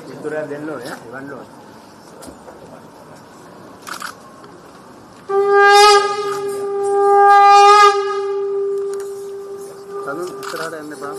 Pintura del loro, Ivan Loro. Salud, cerrada en el pan.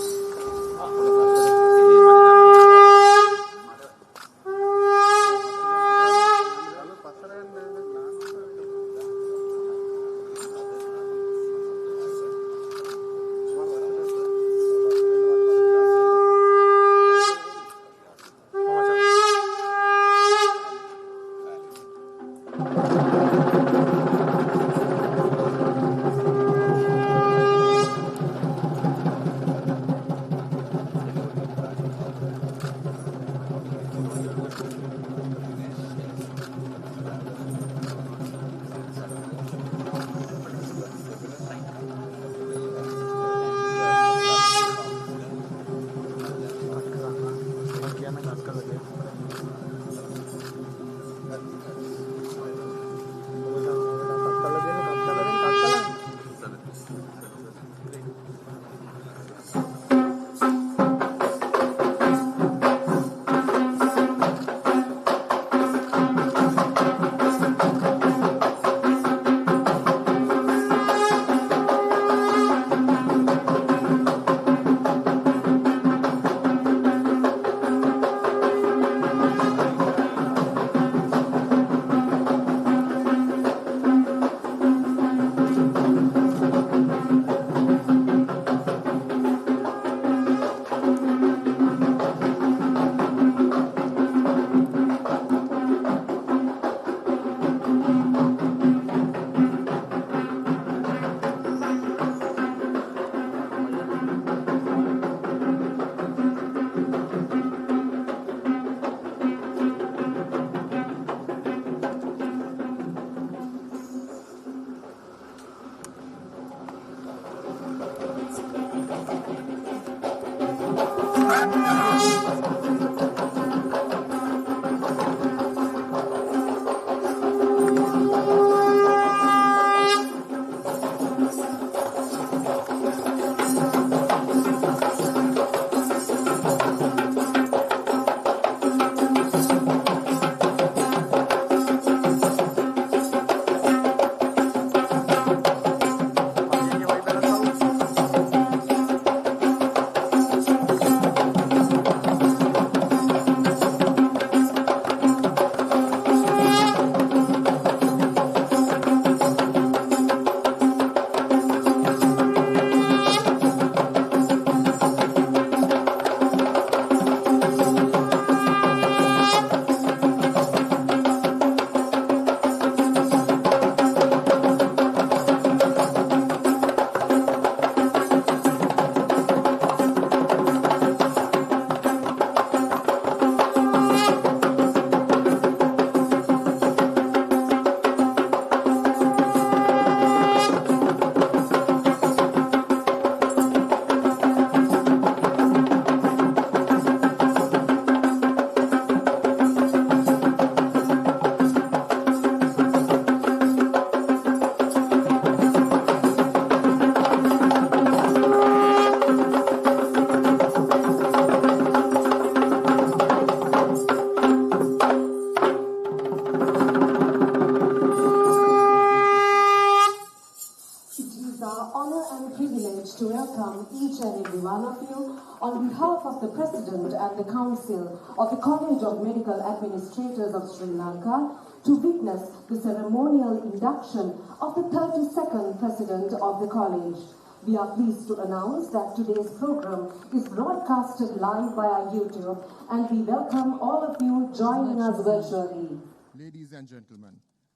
On behalf of the President and the Council of the College of Medical Administrators of Sri Lanka, to witness the ceremonial induction of the 32nd President of the College. We are pleased to announce that today's program is broadcasted live via YouTube, and we welcome all of you joining us virtually. Ladies and gentlemen,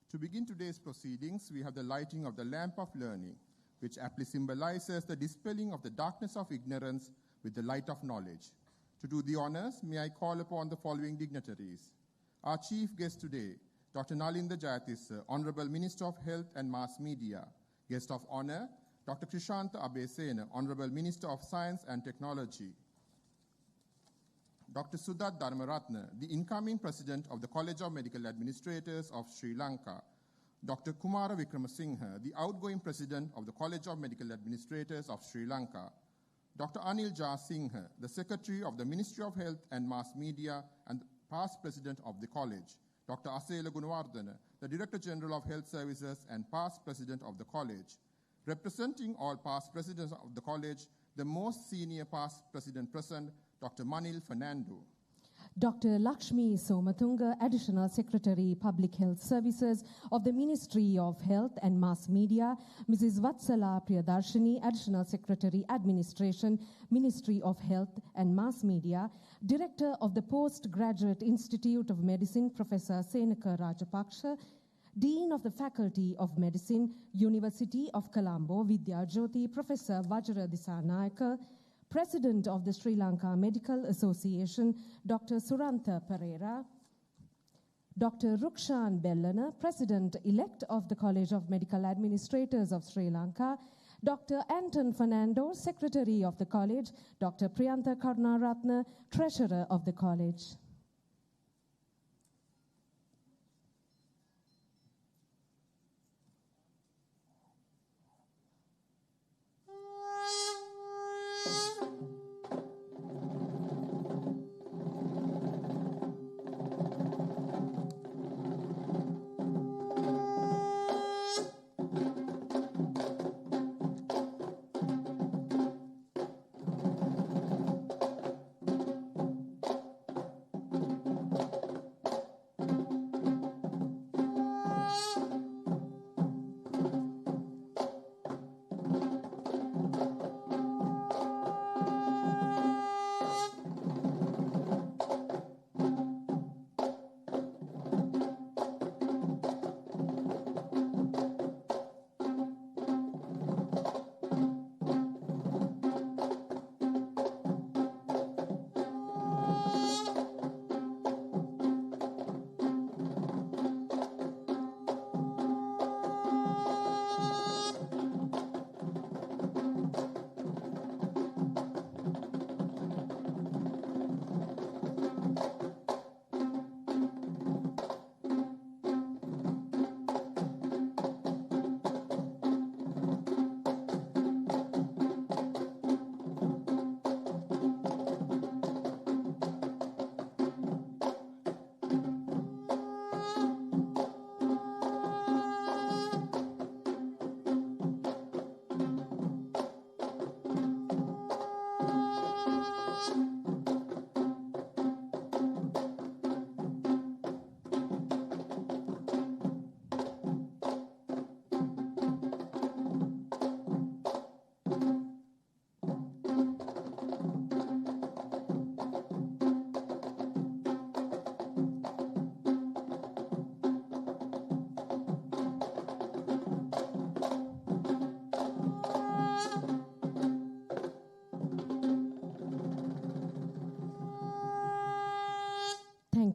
to begin today's proceedings, we have the lighting of the lamp of learning, which aptly symbolizes the dispelling of the darkness of ignorance with the light of knowledge. To do the honors, may I call upon the following dignitaries. Our chief guest today, Dr. Nalinda Jayatissa, Honorable Minister of Health and Mass Media. Guest of honor, Dr. Krishanta Abesena, Honorable Minister of Science and Technology. Dr. Sudat Dharmaratne, the incoming President of the College of Medical Administrators of Sri Lanka. Dr. Kumara Wickramasinghe, the outgoing President of the College of Medical Administrators of Sri Lanka. Dr. Anil Jha Singh, the Secretary of the Ministry of Health and Mass Media and past President of the College. Dr. Asela Gunawardena, the Director General of Health Services and past President of the College. Representing all past presidents of the College, the most senior past president present, Dr. Manil Fernando. Dr. Lakshmi Somatunga, Additional Secretary, Public Health Services of the Ministry of Health and Mass Media. Mrs. Vatsala Priyadarshini, Additional Secretary, Administration, Ministry of Health and Mass Media. Director of the Postgraduate Institute of Medicine, Professor Senaka Rajapaksha. Dean of the Faculty of Medicine, University of Colombo, Vidya Jyoti, Professor Vajra Disanayaka. President of the Sri Lanka Medical Association, Dr. Surantha Pereira. Dr. Rukshan Bellana, President-elect of the College of Medical Administrators of Sri Lanka. Dr. Anton Fernando, Secretary of the College. Dr. Priyantha Karunaratne, Treasurer of the College.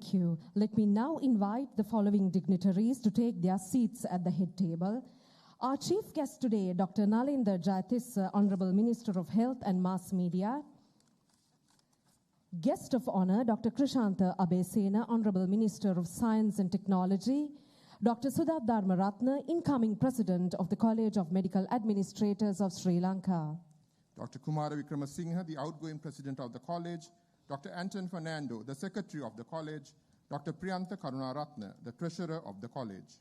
Thank you. Let me now invite the following dignitaries to take their seats at the head table. Our chief guest today, Dr. Nalendra Jayatissa, Honorable Minister of Health and Mass Media. Guest of honor, Dr. Krishantha Abesena, Honorable Minister of Science and Technology. Dr. Sudhat Dharmaratne, incoming President of the College of Medical Administrators of Sri Lanka. Dr. Kumara Vikramasinghe, the outgoing President of the College. Dr. Anton Fernando, the Secretary of the College. Dr. Priyantha Karunaratne, the Treasurer of the College.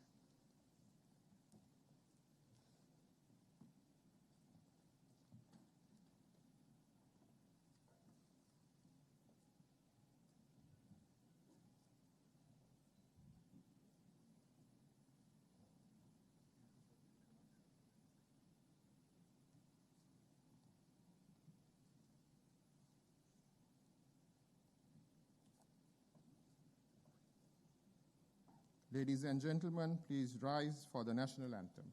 Ladies and gentlemen, please rise for the national anthem.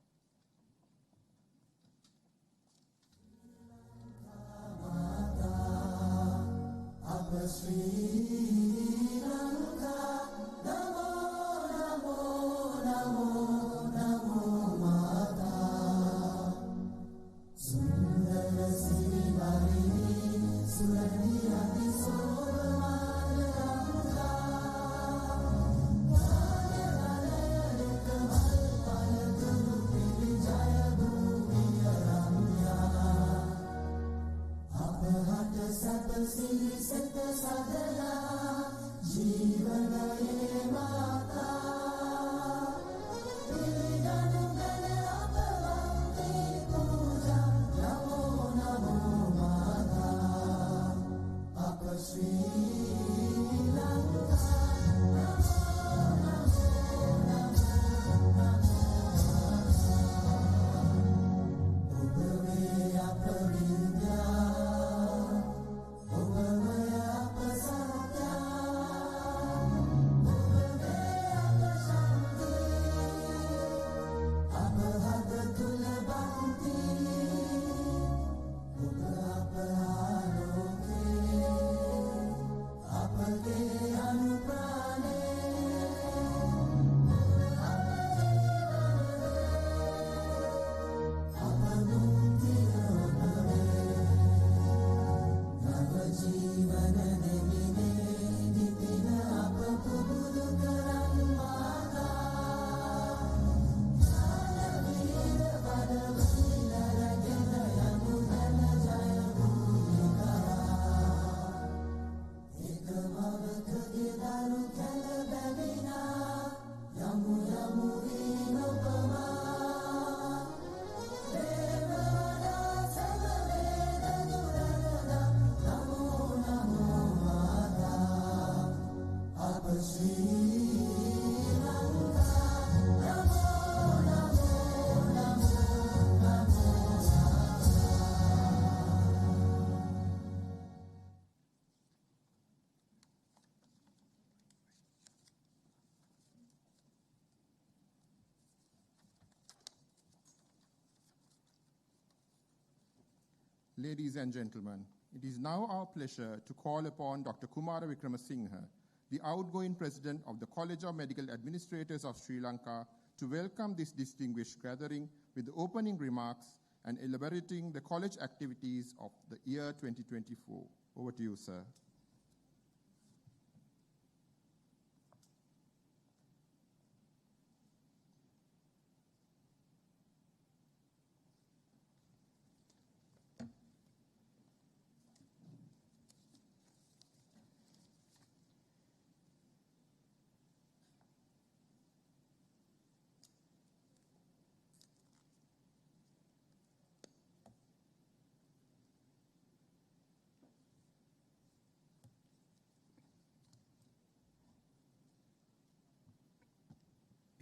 Ladies and gentlemen, it is now our pleasure to call upon Dr. Kumara Wickramasinghe, the outgoing president of the College of Medical Administrators of Sri Lanka, to welcome this distinguished gathering with opening remarks and elaborating the college activities of the year 2024. Over to you, sir.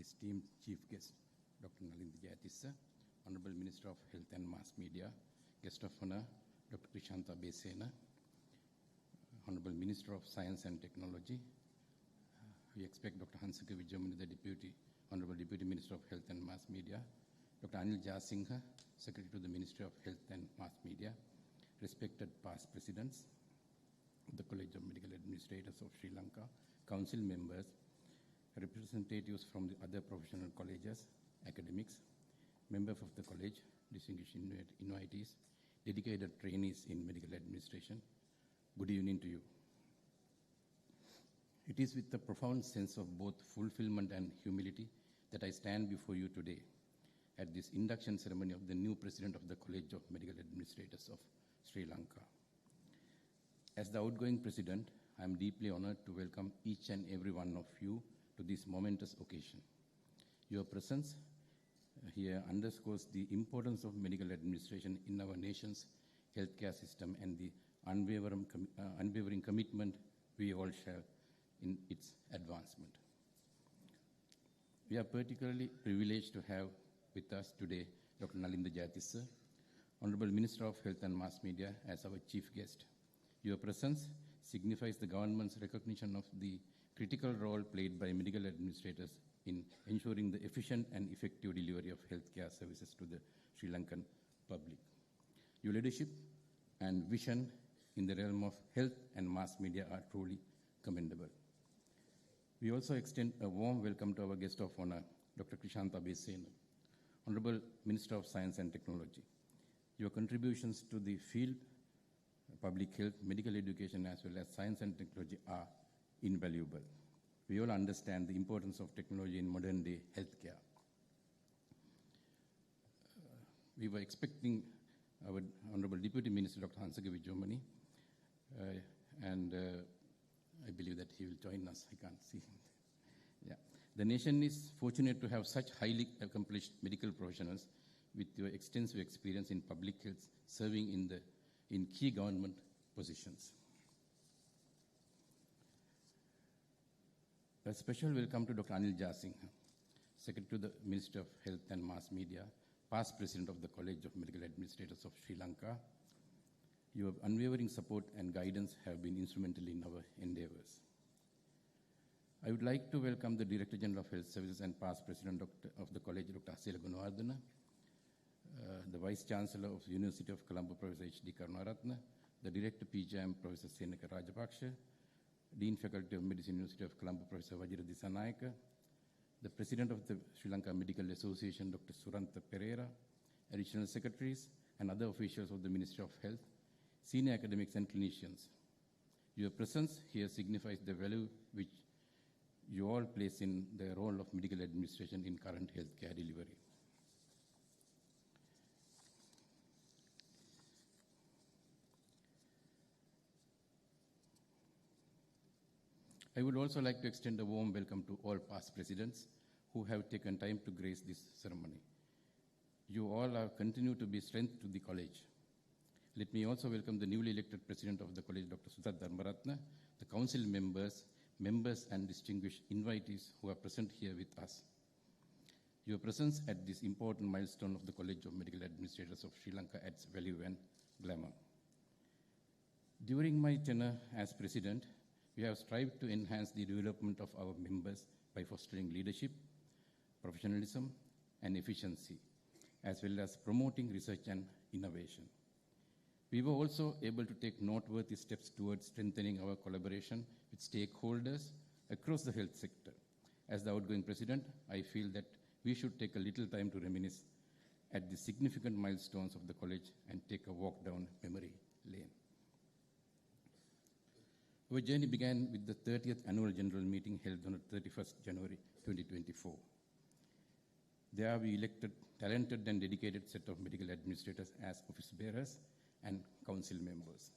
Esteemed Chief Guest, Dr. Nalinda Jayatissa, Honorable Minister of Health and Mass Media, Guest of Honor, Dr. Krishanta Besena, Honorable Minister of Science and Technology. We expect Dr. Hansika Wijayamuni, the Honorable Deputy Minister of Health and Mass Media, Dr. Anil Jasinghe, Secretary to the Ministry of Health and Mass Media, respected past presidents of the College of Medical Administrators of Sri Lanka, council members, representatives from the other professional colleges, academics, members of the college, distinguished invitees, dedicated trainees in medical administration. Good evening to you. It is with a profound sense of both fulfillment and humility that I stand before you today at this induction ceremony of the new president of the College of Medical Administrators of Sri Lanka. As the outgoing president, I am deeply honored to welcome each and every one of you to this momentous occasion. Your presence here underscores the importance of medical administration in our nation's healthcare system and the unwavering commitment we all share in its advancement. We are particularly privileged to have with us today Dr. Nalinda Jayatissa, Honorable Minister of Health and Mass Media, as our chief guest. Your presence signifies the government's recognition of the critical role played by medical administrators in ensuring the efficient and effective delivery of healthcare services to the Sri Lankan public. Your leadership and vision in the realm of health and mass media are truly commendable. We also extend a warm welcome to our guest of honor, Dr. Krishanta Besena, Honorable Minister of Science and Technology. Your contributions to the field, public health, medical education, as well as science and technology are invaluable. We all understand the importance of technology in modern day healthcare. We were expecting our Honorable Deputy Minister, Dr. Hansika Wijayamuni, and I believe that he will join us. I can't see him. Yeah. The nation is fortunate to have such highly accomplished medical professionals with your extensive experience in public health, serving in key government positions. A special welcome to Dr. Anil Jasingh, Secretary to the Ministry of Health and Mass Media, past President of the College of Medical Administrators of Sri Lanka. Your unwavering support and guidance have been instrumental in our endeavors. I would like to welcome the Director General of Health Services and past President of the College, Dr. Asela Gunawardena, the Vice Chancellor of the University of Colombo, Professor H.D. Karunaratne, the Director PGM, Professor Seneka Rajapaksha, Dean Faculty of Medicine, University of Colombo, Professor Vajira Dissanayake, the President of the Sri Lanka Medical Association, Dr. Surantha Pereira, additional secretaries, and other officials of the Ministry of Health, senior academics and clinicians. Your presence here signifies the value which you all place in the role of medical administration in current healthcare delivery. I would also like to extend a warm welcome to all past presidents who have taken time to grace this ceremony. You all are continue to be strength to the college. Let me also welcome the newly elected president of the college, Dr. Sudha Dharmaratne, the council members and distinguished invitees who are present here with us. Your presence at this important milestone of the College of Medical Administrators of Sri Lanka adds value and glamour. During my tenure as president, we have strived to enhance the development of our members by fostering leadership, professionalism, and efficiency, as well as promoting research and innovation. We were also able to take noteworthy steps towards strengthening our collaboration with stakeholders across the health sector. As the outgoing president, I feel that we should take a little time to reminisce at the significant milestones of the college and take a walk down memory lane. Our journey began with the 30th Annual General Meeting held on 31st January 2024. There we elected talented and dedicated set of medical administrators as office bearers and council members.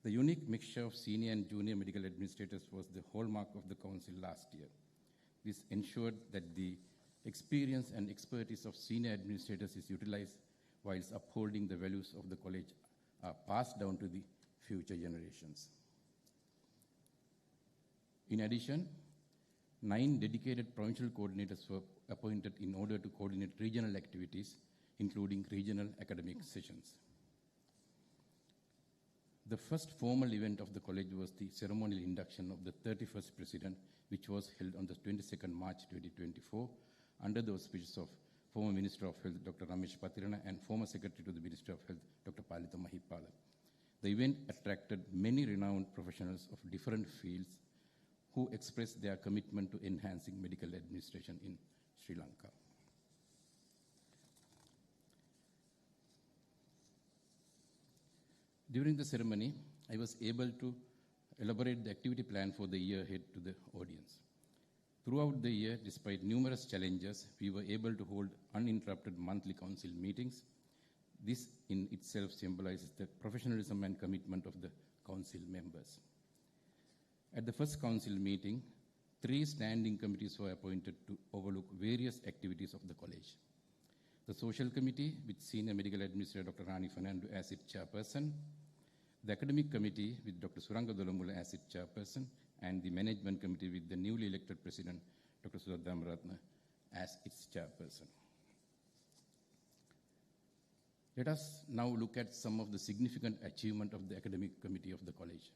The unique mixture of senior and junior medical administrators was the hallmark of the council last year. This ensured that the experience and expertise of senior administrators is utilized whilst upholding the values of the college are passed down to the future generations. In addition, 9 dedicated provincial coordinators were appointed in order to coordinate regional activities, including regional academic sessions. The first formal event of the college was the ceremonial induction of the 31st president, which was held on the 22nd March 2024, under the auspices of former Minister of Health, Dr. Ramesh Patirana, and former Secretary to the Ministry of Health, Dr. Palitha Mahipala. The event attracted many renowned professionals of different fields who expressed their commitment to enhancing medical administration in Sri Lanka. During the ceremony, I was able to elaborate the activity plan for the year ahead to the audience. Throughout the year, despite numerous challenges, we were able to hold uninterrupted monthly council meetings. This in itself symbolizes the professionalism and commitment of the council members. At the first council meeting, 3 standing committees were appointed to overlook various activities of the college. The Social Committee, with Senior Medical Administrator Dr. Rani Fernando as its chairperson, the Academic Committee, with Dr. Suranga Dolomula as its chairperson, and the Management Committee, with the newly elected President, Dr. Sudha Dharmaratne, as its chairperson. Let us now look at some of the significant achievements of the Academic Committee of the college.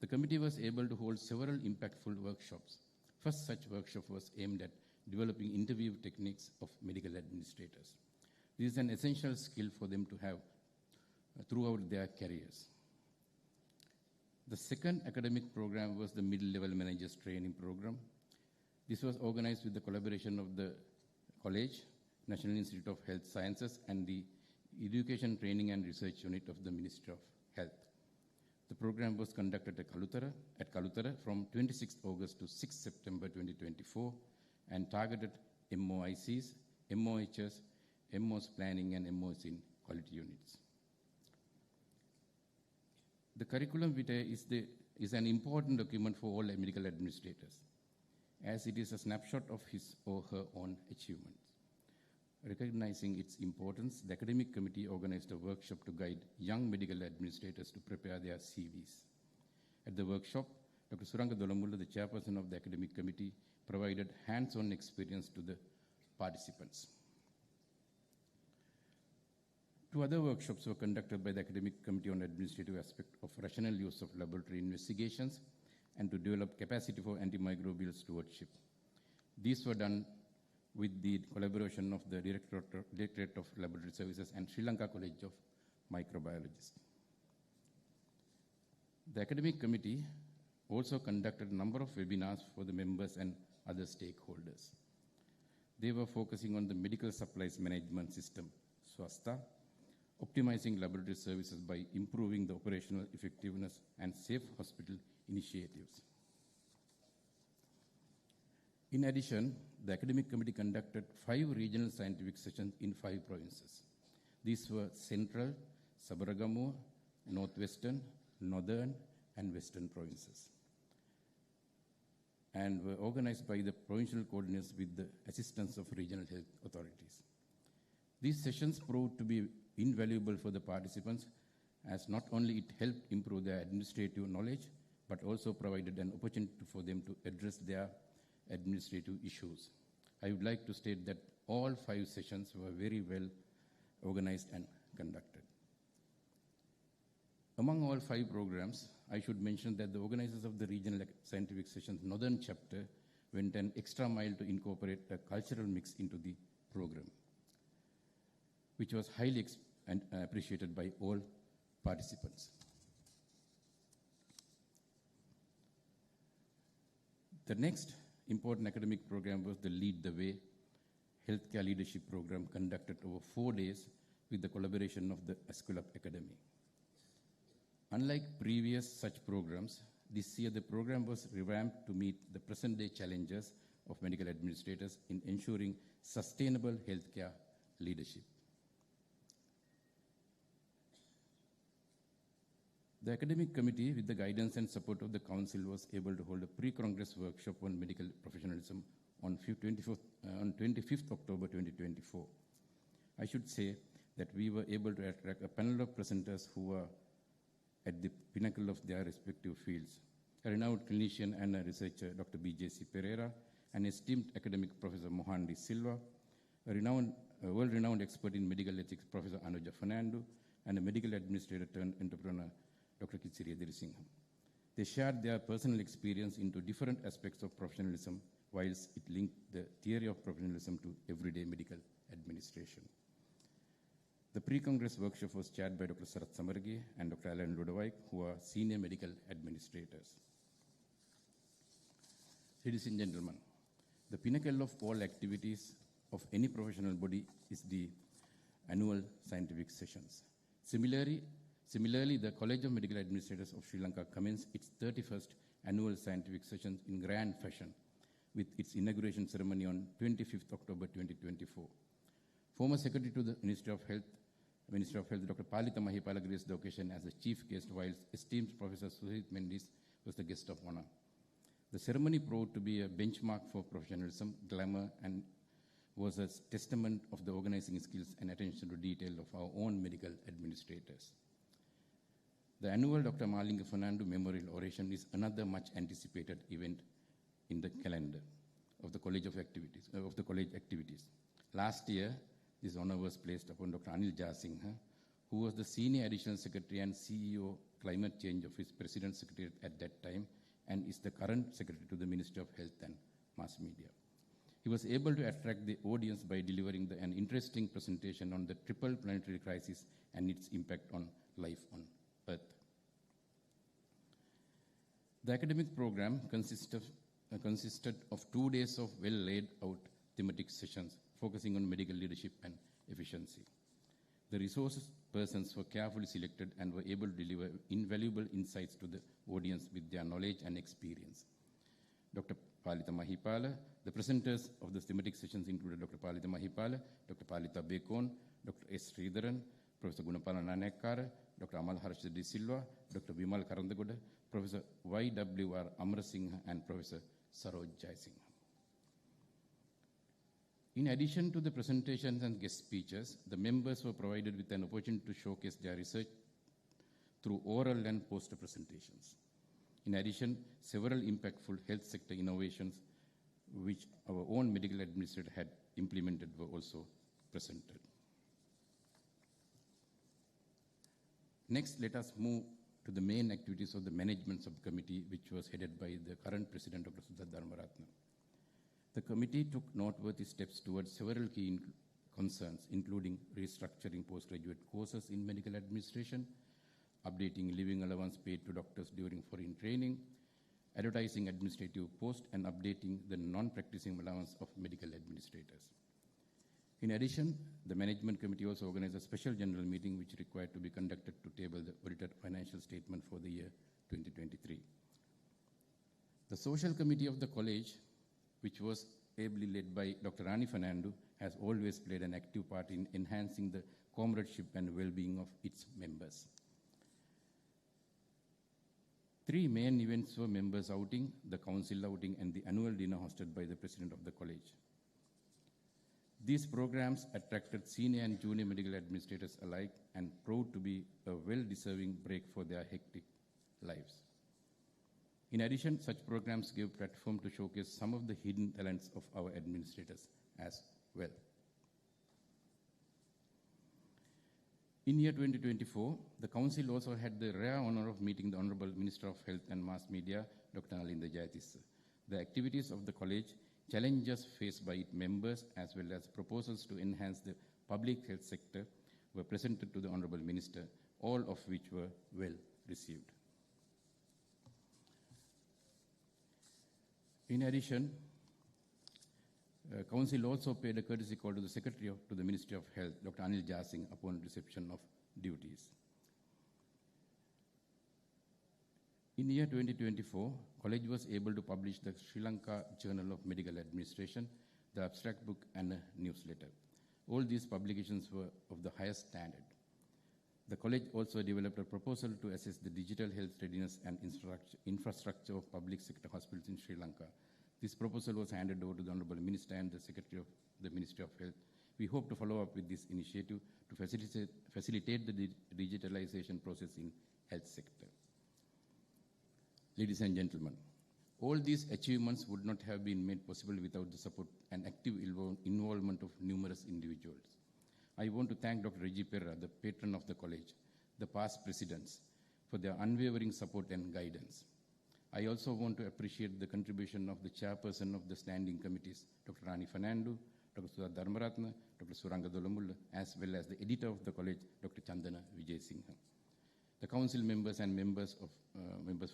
The committee was able to hold several impactful workshops. First such workshop was aimed at developing interview techniques of medical administrators. This is an essential skill for them to have throughout their careers. The second academic program was the Middle-Level Managers Training Program. This was organized with the collaboration of the college, National Institute of Health Sciences, and the Education Training and Research Unit of the Ministry of Health. The program was conducted at Kalutara from 26 August to 6 September 2024 and targeted MOICs, MOHs, MOS planning and MOS in quality units. The curriculum vitae is an important document for all medical administrators, as it is a snapshot of his or her own achievements. Recognizing its importance, the academic committee organized a workshop to guide young medical administrators to prepare their CVs. At the workshop, Dr. Suranga Dolamulla, the chairperson of the academic committee, provided hands-on experience to the participants. 2 other workshops were conducted by the academic committee on administrative aspect of rational use of laboratory investigations and to develop capacity for antimicrobial stewardship. These were done with the collaboration of the Directorate of Laboratory Services and Sri Lanka College of Microbiologists. The academic committee also conducted a number of webinars for the members and other stakeholders. They were focusing on the medical supplies management system, SWASTA, optimizing laboratory services by improving the operational effectiveness and safe hospital initiatives. In addition, the academic committee conducted 5 regional scientific sessions in 5 provinces. These were Central, Sabaragamuwa, Northwestern, Northern, and Western provinces, and were organized by the provincial coordinators with the assistance of regional health authorities. These sessions proved to be invaluable for the participants, as not only it helped improve their administrative knowledge, but also provided an opportunity for them to address their administrative issues. I would like to state that all 5 sessions were very well organized and conducted. Among all 5 programs, I should mention that the organizers of the regional scientific sessions Northern chapter went an extra mile to incorporate a cultural mix into the program, which was highly appreciated by all participants. The next important academic program was the Lead the Way Healthcare Leadership Program, conducted over 4 days with the collaboration of the Esculap Academy. Unlike previous such programs, this year the program was revamped to meet the present-day challenges of medical administrators in ensuring sustainable healthcare leadership. The academic committee, with the guidance and support of the council, was able to hold a pre-congress workshop on medical professionalism on 25th October 2024. I should say that we were able to attract a panel of presenters who were at the pinnacle of their respective fields. A renowned clinician and a researcher, Dr. B.J.C. Pereira, an esteemed academic, Professor Mohandi Silva, a world-renowned expert in medical ethics, Professor Anuja Fernando, and a medical administrator turned entrepreneur, Dr. Kitsiri Edirisinghe. They shared their personal experience into different aspects of professionalism, whilst it linked the theory of professionalism to everyday medical administration. The pre-congress workshop was chaired by Dr. Sarath Samargi and Dr. Alan Ludovic, who are senior medical administrators. Ladies and gentlemen, the pinnacle of all activities of any professional body is the annual scientific sessions. Similarly, the College of Medical Administrators of Sri Lanka commenced its 31st annual scientific sessions in grand fashion with its inauguration ceremony on 25th October 2024. Former Secretary to the Ministry of Health, Dr. Palitha Mahipala, graced the occasion as the chief guest, whilst esteemed Professor Suhit Mendis was the guest of honor. The ceremony proved to be a benchmark for professionalism, glamour, and was a testament of the organizing skills and attention to detail of our own medical administrators. The annual Dr. Malinga Fernando Memorial Oration is another much anticipated event in the calendar of the college activities. Last year, this honor was placed upon Dr. Anil Jasinghe, who was the Senior Additional Secretary and CEO Climate Change Office President Secretary at that time, and is the current Secretary to the Ministry of Health and Mass Media. He was able to attract the audience by delivering an interesting presentation on the triple planetary crisis and its impact on life on Earth. The academic program consisted of 2 days of well-laid-out thematic sessions focusing on medical leadership and efficiency. The resources persons were carefully selected and were able to deliver invaluable insights to the audience with their knowledge and experience. Dr. Palitha Mahipala, the presenters of the thematic sessions included Dr. Palitha Mahipala, Dr. Palitha Bekon, Dr. S. Sridharan, Professor Gunapala Nanekkara, Dr. Amal Harshad De Silva, Dr. Vimal Karandagoda, Professor Y.W.R. Amarasinghe, and Professor Saroj Jaisinghe. In addition to the presentations and guest speeches, the members were provided with an opportunity to showcase their research through oral and poster presentations. In addition, several impactful health sector innovations which our own medical administrator had implemented were also presented. Next, let us move to the main activities of the management subcommittee, which was headed by the current president, Dr. Sudha Dharmaratne. The committee took noteworthy steps towards several key concerns, including restructuring postgraduate courses in medical administration, updating living allowance paid to doctors during foreign training, advertising administrative posts, and updating the non-practicing allowance of medical administrators. In addition, the management committee also organized a special general meeting which required to be conducted to table the audited financial statement for the year 2023. The social committee of the college, which was ably led by Dr. Rani Fernando, has always played an active part in enhancing the comradeship and well-being of its members. 3 main events were members' outing, the council outing, and the annual dinner hosted by the president of the college. These programs attracted senior and junior medical administrators alike and proved to be a well-deserving break for their hectic lives. In addition, such programs gave platform to showcase some of the hidden talents of our administrators as well. In year 2024, the Council also had the rare honor of meeting the Honorable Minister of Health and Mass Media, Dr. Nalinda Jayatissa. The activities of the college, challenges faced by its members, as well as proposals to enhance the public health sector were presented to the Honorable Minister, all of which were well received. In addition, Council also paid a courtesy call to the Secretary to the Ministry of Health, Dr. Anil Jasinghe, upon reception of duties. In year 2024, college was able to publish the Sri Lanka Journal of Medical Administration, the abstract book, and a newsletter. All these publications were of the highest standard. The college also developed a proposal to assess the digital health readiness and infrastructure of public sector hospitals in Sri Lanka. This proposal was handed over to the Honorable Minister and the Secretary of the Ministry of Health. We hope to follow up with this initiative to facilitate the digitalization process in health sector. Ladies and gentlemen, all these achievements would not have been made possible without the support and active involvement of numerous individuals. I want to thank Dr. Reggie Perra, the patron of the college, the past presidents, for their unwavering support and guidance. I also want to appreciate the contribution of the chairperson of the standing committees, Dr. Rani Fernando, Dr. Sudha Dharmaratne, Dr. Suranga Dolamulla, as well as the editor of the college, Dr. Chandana Vijay-Singhe. The council members and members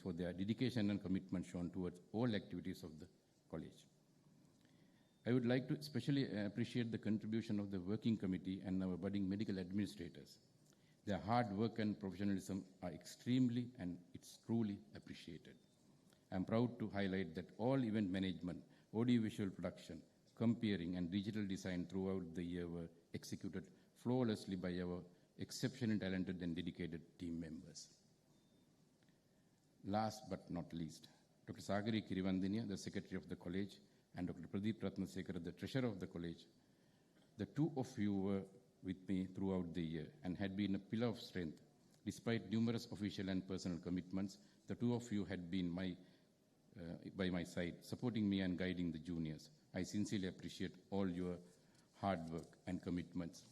for their dedication and commitment shown towards all activities of the college. I would like to especially appreciate the contribution of the working committee and our budding medical administrators. Their hard work and professionalism are extremely and it's truly appreciated. I am proud to highlight that all event management, audiovisual production, comparing, and digital design throughout the year were executed flawlessly by our exceptionally talented and dedicated team members. Last but not least, Dr. Sagari Kirivandinia, the Secretary of the College, and Dr. Pradeep Ratnasekara, the Treasurer of the College. The two of you were with me throughout the year and had been a pillar of strength. Despite numerous official and personal commitments, the two of you had been by my side, supporting me and guiding the juniors. I sincerely appreciate all your hard work and commitments,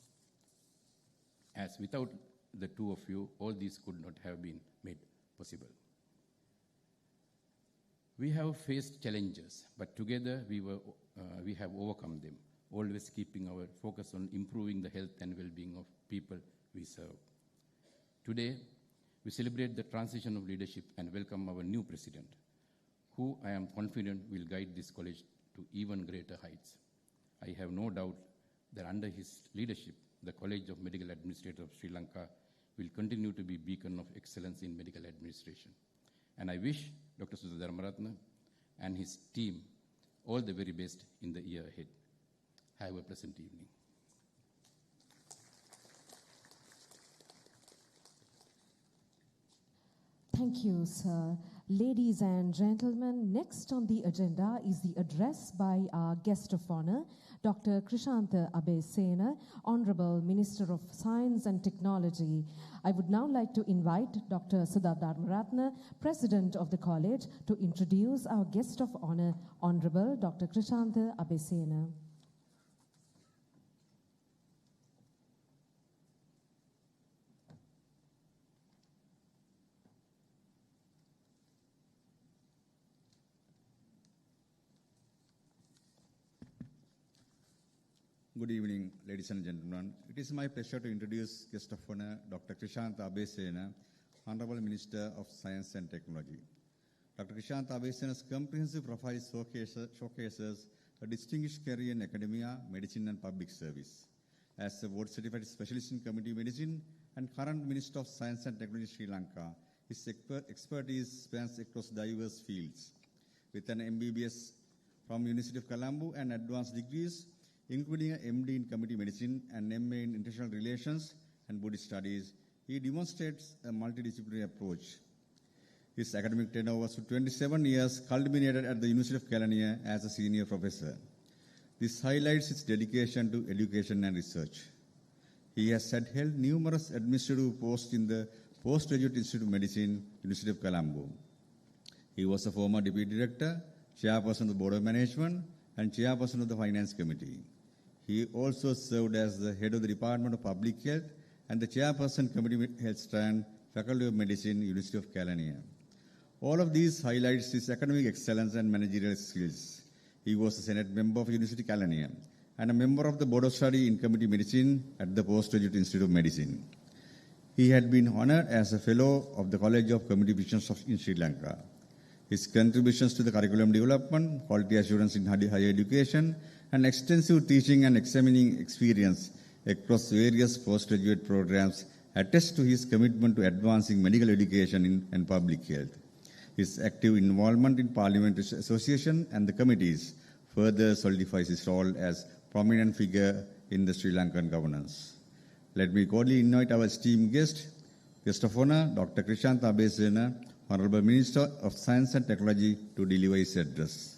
as without the two of you, all these could not have been made possible. We have faced challenges, but together we have overcome them, always keeping our focus on improving the health and well-being of people we serve. Today, we celebrate the transition of leadership and welcome our new president, who I am confident will guide this college to even greater heights. I have no doubt that under his leadership, the College of Medical Administrators of Sri Lanka will continue to be a beacon of excellence in medical administration. And I wish Dr. Sudha Dharmaratne and his team all the very best in the year ahead. Have a pleasant evening. Thank you, sir. Ladies and gentlemen, next on the agenda is the address by our guest of honor, Dr. Krishantha Abesena, Honorable Minister of Science and Technology. I would now like to invite Dr. Sudha Dharmaratne, President of the College, to introduce our guest of honor, Honorable Dr. Krishantha Abesena. Good evening, ladies and gentlemen. It is my pleasure to introduce guest of honor, Dr. Krishantha Abesena, Honorable Minister of Science and Technology. Dr. Krishantha Abesena's comprehensive profile showcases a distinguished career in academia, medicine, and public service. As a board-certified specialist in community medicine and current Minister of Science and Technology Sri Lanka, his expertise spans across diverse fields. With an MBBS from University of Colombo and advanced degrees, including an MD in community medicine and MA in international relations and Buddhist studies, he demonstrates a multidisciplinary approach. His academic tenure was 27 years, culminated at the University of Kelaniya as a senior professor. This highlights his dedication to education and research. He has held numerous administrative posts in the Postgraduate Institute of Medicine, University of Colombo. He was a former deputy director, chairperson of the Board of Management, and chairperson of the Finance Committee. He also served as the head of the Department of Public Health and the chairperson Committee Health Strand, Faculty of Medicine, University of Kelaniya. All of these highlights his academic excellence and managerial skills. He was a Senate member of University of Kelaniya and a member of the Board of Study in Community Medicine at the Postgraduate Institute of Medicine. He had been honored as a fellow of the College of Community Physicians in Sri Lanka. His contributions to the curriculum development, quality assurance in higher education, and extensive teaching and examining experience across various postgraduate programs attest to his commitment to advancing medical education and public health. His active involvement in parliamentary association and the committees further solidifies his role as prominent figure in the Sri Lankan governance. Let me cordially invite our esteemed guest of honor, Dr. Krishantha Abesena, Honorable Minister of Science and Technology, to deliver his address.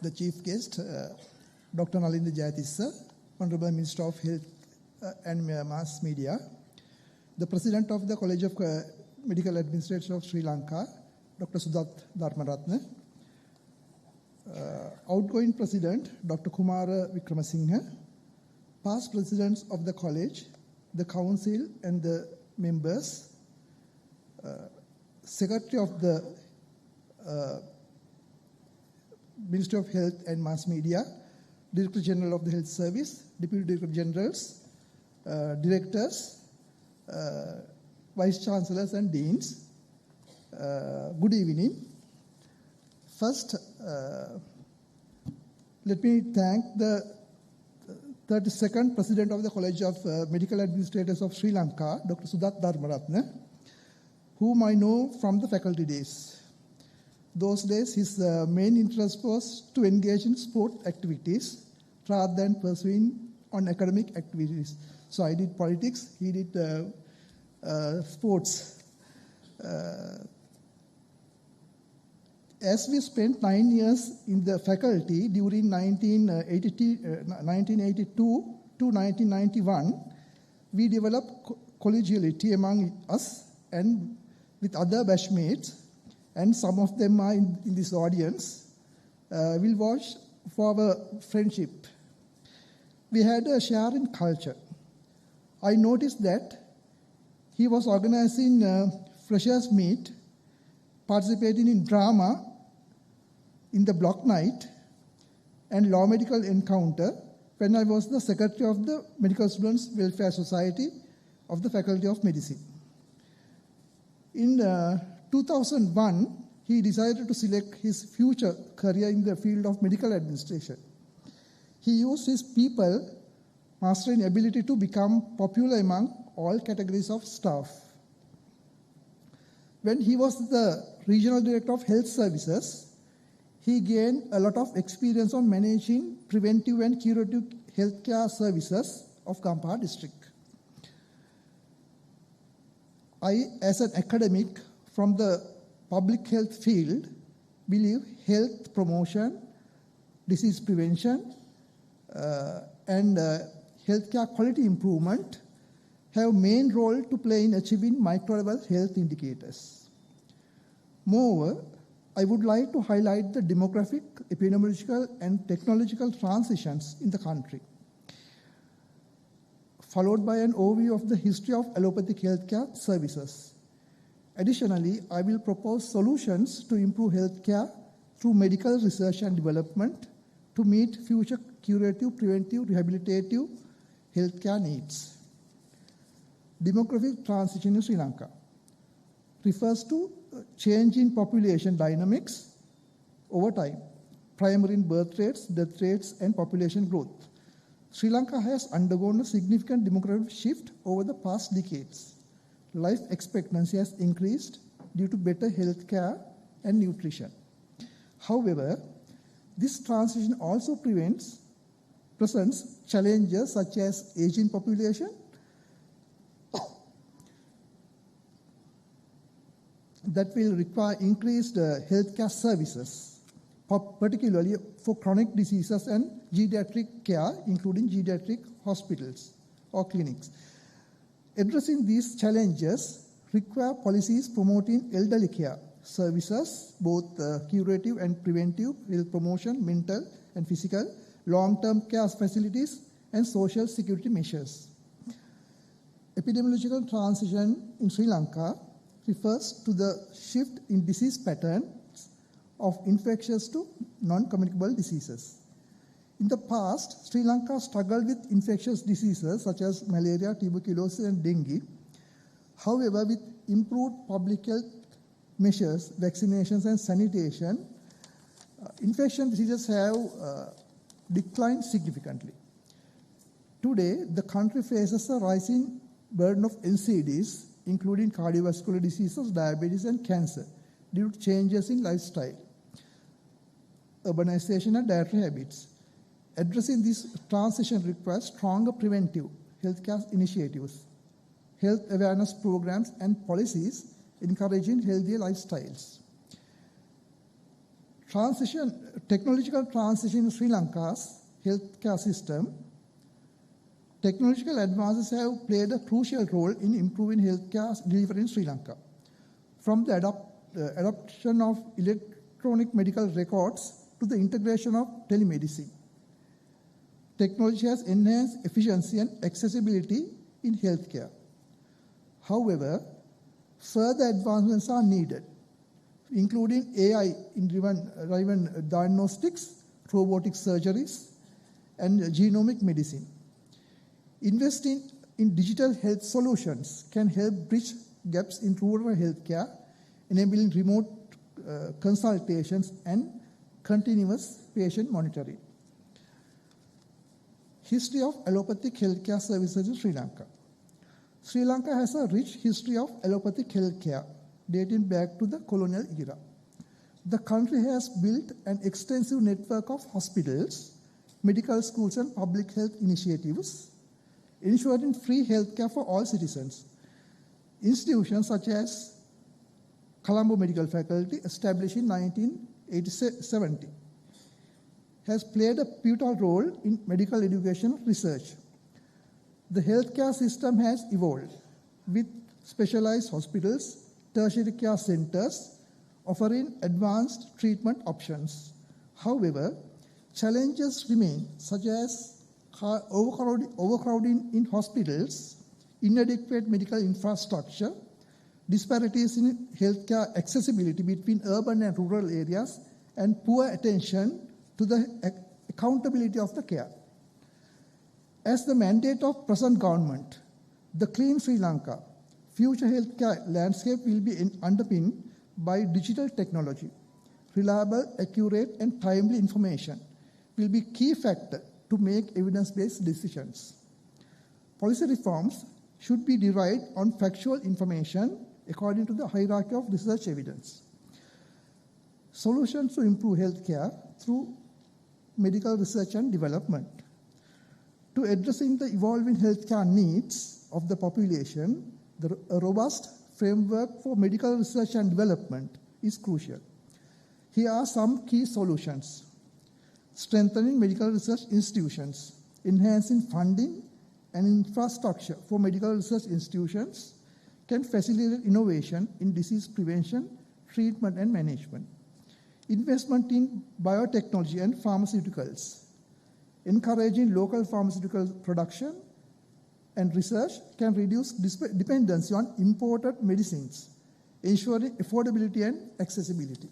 The chief guest, Dr. Nalinda Jayatissa, Honorable Minister of Health and Mass Media, the President of the College of Medical Administrators of Sri Lanka, Dr. Sudha Dharmaratne, outgoing President, Dr. Kumara Wickramasinghe, past presidents of the college, the council and the members, Secretary of the Ministry of Health and Mass Media, Director General of the Health Service, Deputy Director Generals, Directors, Vice Chancellors and Deans. Good evening. First, let me thank the 32nd President of the College of Medical Administrators of Sri Lanka, Dr. Sudha Dharmaratne, whom I know from the faculty days. Those days, his main interest was to engage in sport activities rather than pursuing on academic activities. So I did politics, he did sports. As we spent 9 years in the faculty during 1982 to 1991, we developed collegiality among us and with other batchmates, and some of them are in this audience. We'll watch for our friendship. We had a share in culture. I noticed that he was organizing freshers' meet, participating in drama in the block night and law medical encounter when I was the secretary of the Medical Students Welfare Society of the Faculty of Medicine. In 2001, he decided to select his future career in the field of medical administration. He used his people mastering ability to become popular among all categories of staff. When he was the Regional Director of Health Services, he gained a lot of experience on managing preventive and curative healthcare services of Kampala district. I, as an academic from the public health field, believe health promotion, disease prevention, and healthcare quality improvement have main role to play in achieving micro-level health indicators. Moreover, I would like to highlight the demographic, epidemiological, and technological transitions in the country, followed by an overview of the history of allopathic healthcare services. Additionally, I will propose solutions to improve healthcare through medical research and development to meet future curative, preventive, rehabilitative healthcare needs. Demographic transition in Sri Lanka refers to change in population dynamics over time, primarily in birth rates, death rates, and population growth. Sri Lanka has undergone a significant demographic shift over the past decades. Life expectancy has increased due to better health care and nutrition. However, this transition also presents challenges such as aging population that will require increased healthcare services, particularly for chronic diseases and geriatric care, including geriatric hospitals or clinics. Addressing these challenges require policies promoting elderly care services, both curative and preventive, health promotion, mental and physical, long-term care facilities, and social security measures. Epidemiological transition in Sri Lanka refers to the shift in disease patterns of infectious to non-communicable diseases. In the past, Sri Lanka struggled with infectious diseases such as malaria, tuberculosis, and dengue. However, with improved public health measures, vaccinations, and sanitation, infectious diseases have declined significantly. Today, the country faces a rising burden of NCDs, including cardiovascular diseases, diabetes, and cancer, due to changes in lifestyle, urbanization, and dietary habits. Addressing this transition requires stronger preventive healthcare initiatives, health awareness programs, and policies encouraging healthier lifestyles. Technological transition in Sri Lanka's healthcare system. Technological advances have played a crucial role in improving healthcare delivery in Sri Lanka. From the adoption of electronic medical records to the integration of telemedicine, technology has enhanced efficiency and accessibility in healthcare. However, further advancements are needed, including AI-driven diagnostics, robotic surgeries, and genomic medicine. Investing in digital health solutions can help bridge gaps in rural healthcare, enabling remote consultations and continuous patient monitoring. History of allopathic healthcare services in Sri Lanka. Sri Lanka has a rich history of allopathic healthcare dating back to the colonial era. The country has built an extensive network of hospitals, medical schools, and public health initiatives, ensuring free healthcare for all citizens. Institutions such as Colombo Medical Faculty, established in 1970, has played a pivotal role in medical education research. The healthcare system has evolved with specialized hospitals, tertiary care centers offering advanced treatment options. However, challenges remain, such as overcrowding in hospitals, inadequate medical infrastructure, disparities in healthcare accessibility between urban and rural areas, and poor attention to the accountability of the care. As the mandate of present government, the Clean Sri Lanka future healthcare landscape will be underpinned by digital technology. Reliable, accurate, and timely information will be key factor to make evidence-based decisions. Policy reforms should be derived on factual information according to the hierarchy of research evidence. Solutions to improve healthcare through medical research and development. To addressing the evolving healthcare needs of the population, a robust framework for medical research and development is crucial. Here are some key solutions. Strengthening medical research institutions, enhancing funding and infrastructure for medical research institutions can facilitate innovation in disease prevention, treatment, and management. Investment in biotechnology and pharmaceuticals. Encouraging local pharmaceutical production and research can reduce dependency on imported medicines, ensuring affordability and accessibility.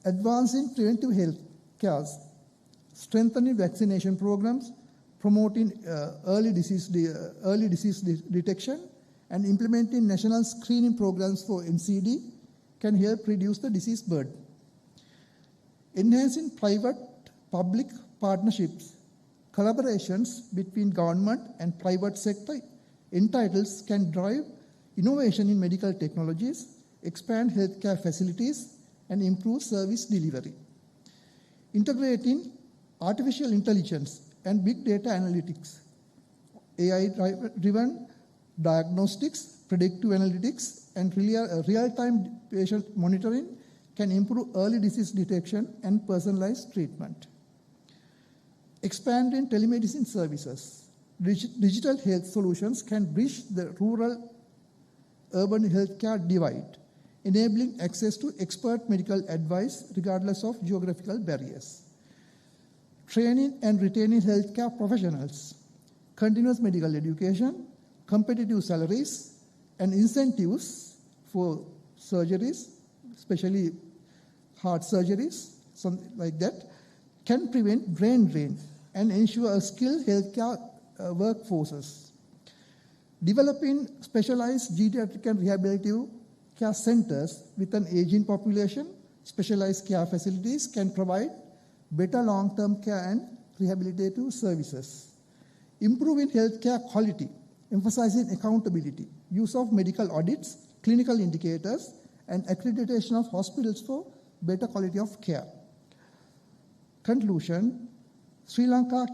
Advancing preventive health care, strengthening vaccination programs, promoting early disease detection, and implementing national screening programs for NCD can help reduce the disease burden. Enhancing private-public partnerships, collaborations between government and private sector entities can drive innovation in medical technologies, expand healthcare facilities, and improve service delivery. Integrating artificial intelligence and big data analytics, AI-driven diagnostics, predictive analytics, and real-time patient monitoring can improve early disease detection and personalized treatment. Expanding telemedicine services. Digital health solutions can bridge the rural-urban healthcare divide, enabling access to expert medical advice regardless of geographical barriers. Training and retaining healthcare professionals. Continuous medical education, competitive salaries, and incentives for surgeries, especially heart surgeries, something like that, can prevent brain drain and ensure a skilled healthcare workforces. Developing specialized geriatric and rehabilitative care centers with an aging population, specialized care facilities can provide better long-term care and rehabilitative services. Improving healthcare quality, emphasizing accountability, use of medical audits, clinical indicators, and accreditation of hospitals for better quality of care. Conclusion, Sri Lanka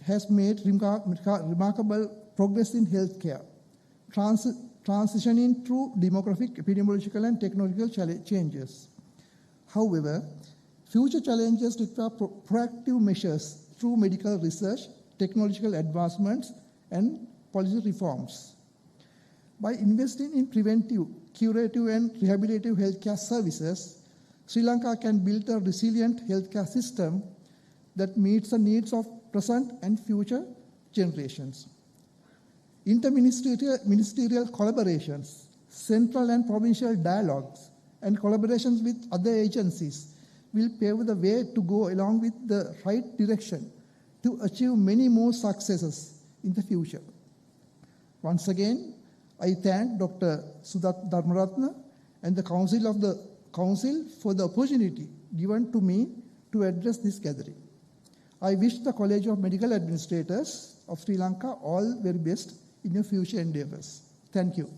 has made remarkable progress in healthcare, transitioning through demographic, epidemiological, and technological changes. However, future challenges require proactive measures through medical research, technological advancements, and policy reforms. By investing in preventive, curative, and rehabilitative healthcare services, Sri Lanka can build a resilient healthcare system that meets the needs of present and future generations. Interministerial collaborations, central and provincial dialogues, and collaborations with other agencies will pave the way to go along with the right direction to achieve many more successes in the future. Once again, I thank Dr. Sudat Dharmaratne and the Council for the opportunity given to me to address this gathering. I wish the College of Medical Administrators of Sri Lanka all very best in your future endeavors. Thank you.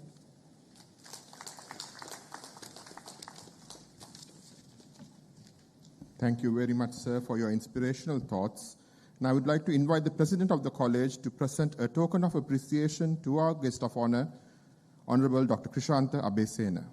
Thank you very much, sir, for your inspirational thoughts. And I would like to invite the President of the College to present a token of appreciation to our guest of honor, Honorable Dr. Krishanta Abesena.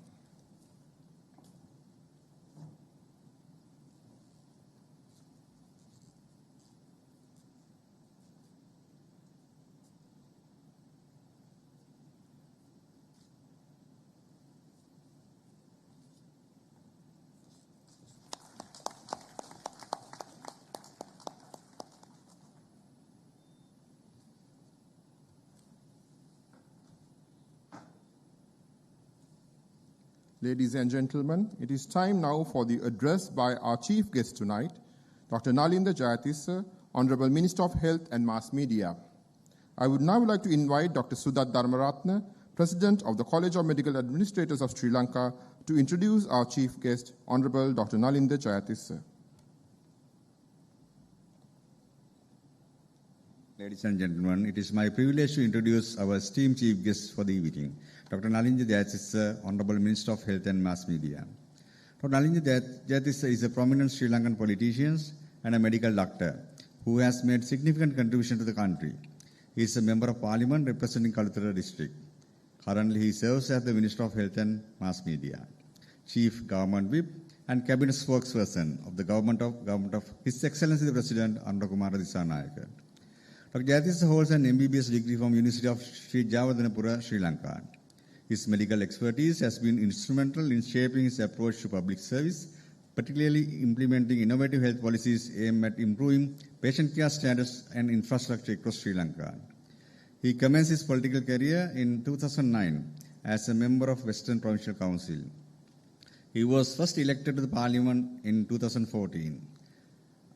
Ladies and gentlemen, it is time now for the address by our chief guest tonight, Dr. Nalinda Jayatissa, Honorable Minister of Health and Mass Media. I would now like to invite Dr. Sudat Dharmaratne, President of the College of Medical Administrators of Sri Lanka, to introduce our chief guest, Honorable Dr. Nalinda Jayatissa. Ladies and gentlemen, it is my privilege to introduce our esteemed chief guest for the evening, Dr. Nalinda Jayatissa, Honorable Minister of Health and Mass Media. Dr. Nalinda Jayatissa is a prominent Sri Lankan politician and a medical doctor who has made significant contribution to the country. He is a member of Parliament representing Kalutara district. Currently, he serves as the Minister of Health and Mass Media, Chief Government Whip, and Cabinet spokesperson of the government of His Excellency the President Anura Kumara Dissanayake. Dr. Jayatissa holds an MBBS degree from University of Sri Jawadanapura, Sri Lanka. His medical expertise has been instrumental in shaping his approach to public service, particularly implementing innovative health policies aimed at improving patient care standards and infrastructure across Sri Lanka. He commenced his political career in 2009 as a member of Western Provincial Council. He was first elected to the Parliament in 2014.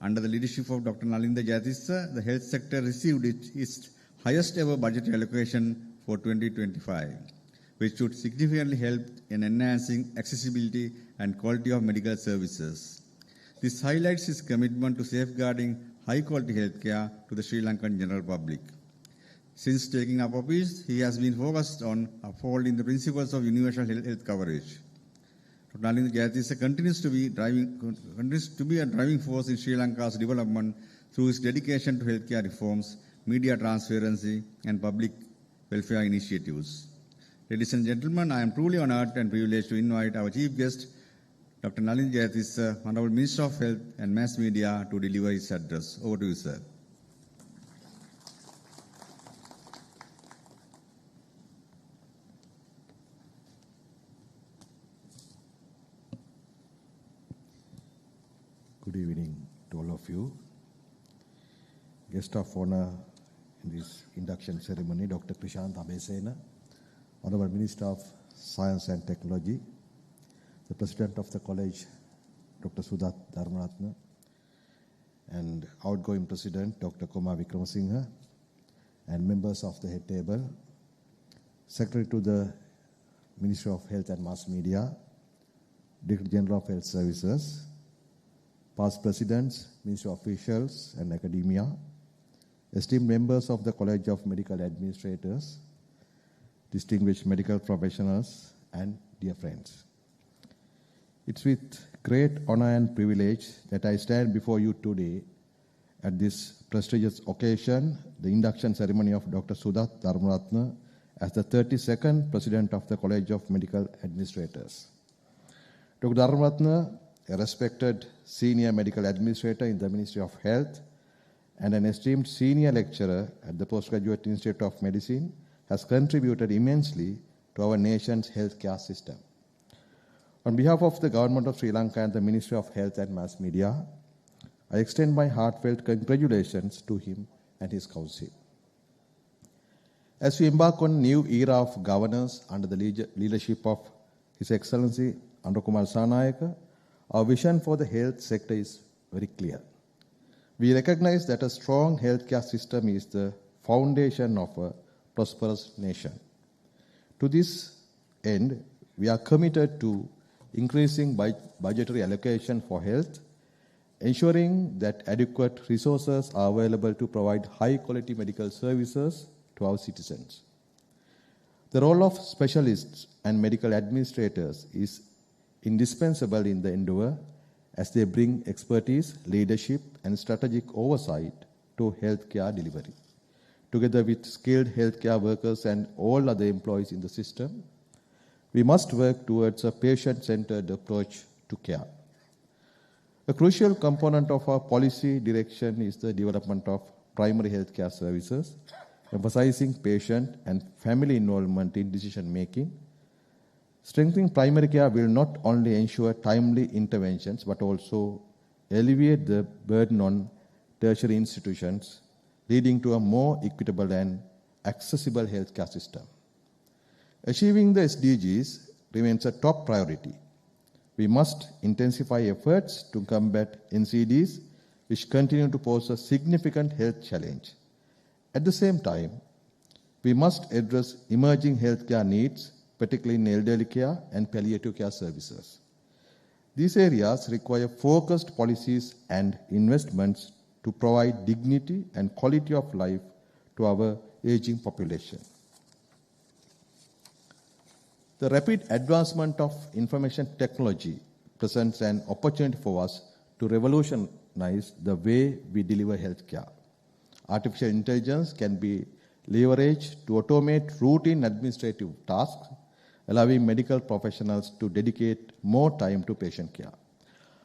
Under the leadership of Dr. Nalinda Jayatissa, the health sector received its highest ever budget allocation for 2025, which should significantly help in enhancing accessibility and quality of medical services. This highlights his commitment to safeguarding high-quality healthcare to the Sri Lankan general public. Since taking up office, he has been focused on upholding the principles of universal health coverage. Dr. Nalinda Jayatissa continues to be a driving force in Sri Lanka's development through his dedication to healthcare reforms, media transparency, and public welfare initiatives. Ladies and gentlemen, I am truly honored and privileged to invite our chief guest, Dr. Nalinda Jayatissa, Honorable Minister of Health and Mass Media, to deliver his address. Over to you, sir. Good evening to all of you. Guest of honor in this induction ceremony, Dr. Krishant Abesena, Honorable Minister of Science and Technology, the President of the College, Dr. Sudat Dharmaratna, and outgoing President, Dr. Kumar Vikramasinghe, and members of the head table, Secretary to the Ministry of Health and Mass Media, Director General of Health Services, past presidents, ministry officials, and academia, esteemed members of the College of Medical Administrators, distinguished medical professionals, and dear friends. It's with great honor and privilege that I stand before you today at this prestigious occasion, the induction ceremony of Dr. Sudat Dharmaratna as the 32nd President of the College of Medical Administrators. Dr. Dharmaratna, a respected senior medical administrator in the Ministry of Health and an esteemed senior lecturer at the Postgraduate Institute of Medicine, has contributed immensely to our nation's healthcare system. On behalf of the Government of Sri Lanka and the Ministry of Health and Mass Media, I extend my heartfelt congratulations to him and his council. As we embark on a new era of governance under the leadership of His Excellency Anura Kumara Dissanayake, our vision for the health sector is very clear. We recognize that a strong healthcare system is the foundation of a prosperous nation. To this end, we are committed to increasing budgetary allocation for health, ensuring that adequate resources are available to provide high-quality medical services to our citizens. The role of specialists and medical administrators is indispensable in the endeavor as they bring expertise, leadership, and strategic oversight to healthcare delivery. Together with skilled healthcare workers and all other employees in the system, we must work towards a patient-centered approach to care. A crucial component of our policy direction is the development of primary healthcare services, emphasizing patient and family involvement in decision-making. Strengthening primary care will not only ensure timely interventions but also alleviate the burden on tertiary institutions, leading to a more equitable and accessible healthcare system. Achieving the SDGs remains a top priority. We must intensify efforts to combat NCDs, which continue to pose a significant health challenge. At the same time, we must address emerging healthcare needs, particularly in elderly care and palliative care services. These areas require focused policies and investments to provide dignity and quality of life to our aging population. The rapid advancement of information technology presents an opportunity for us to revolutionize the way we deliver healthcare. Artificial intelligence can be leveraged to automate routine administrative tasks, allowing medical professionals to dedicate more time to patient care.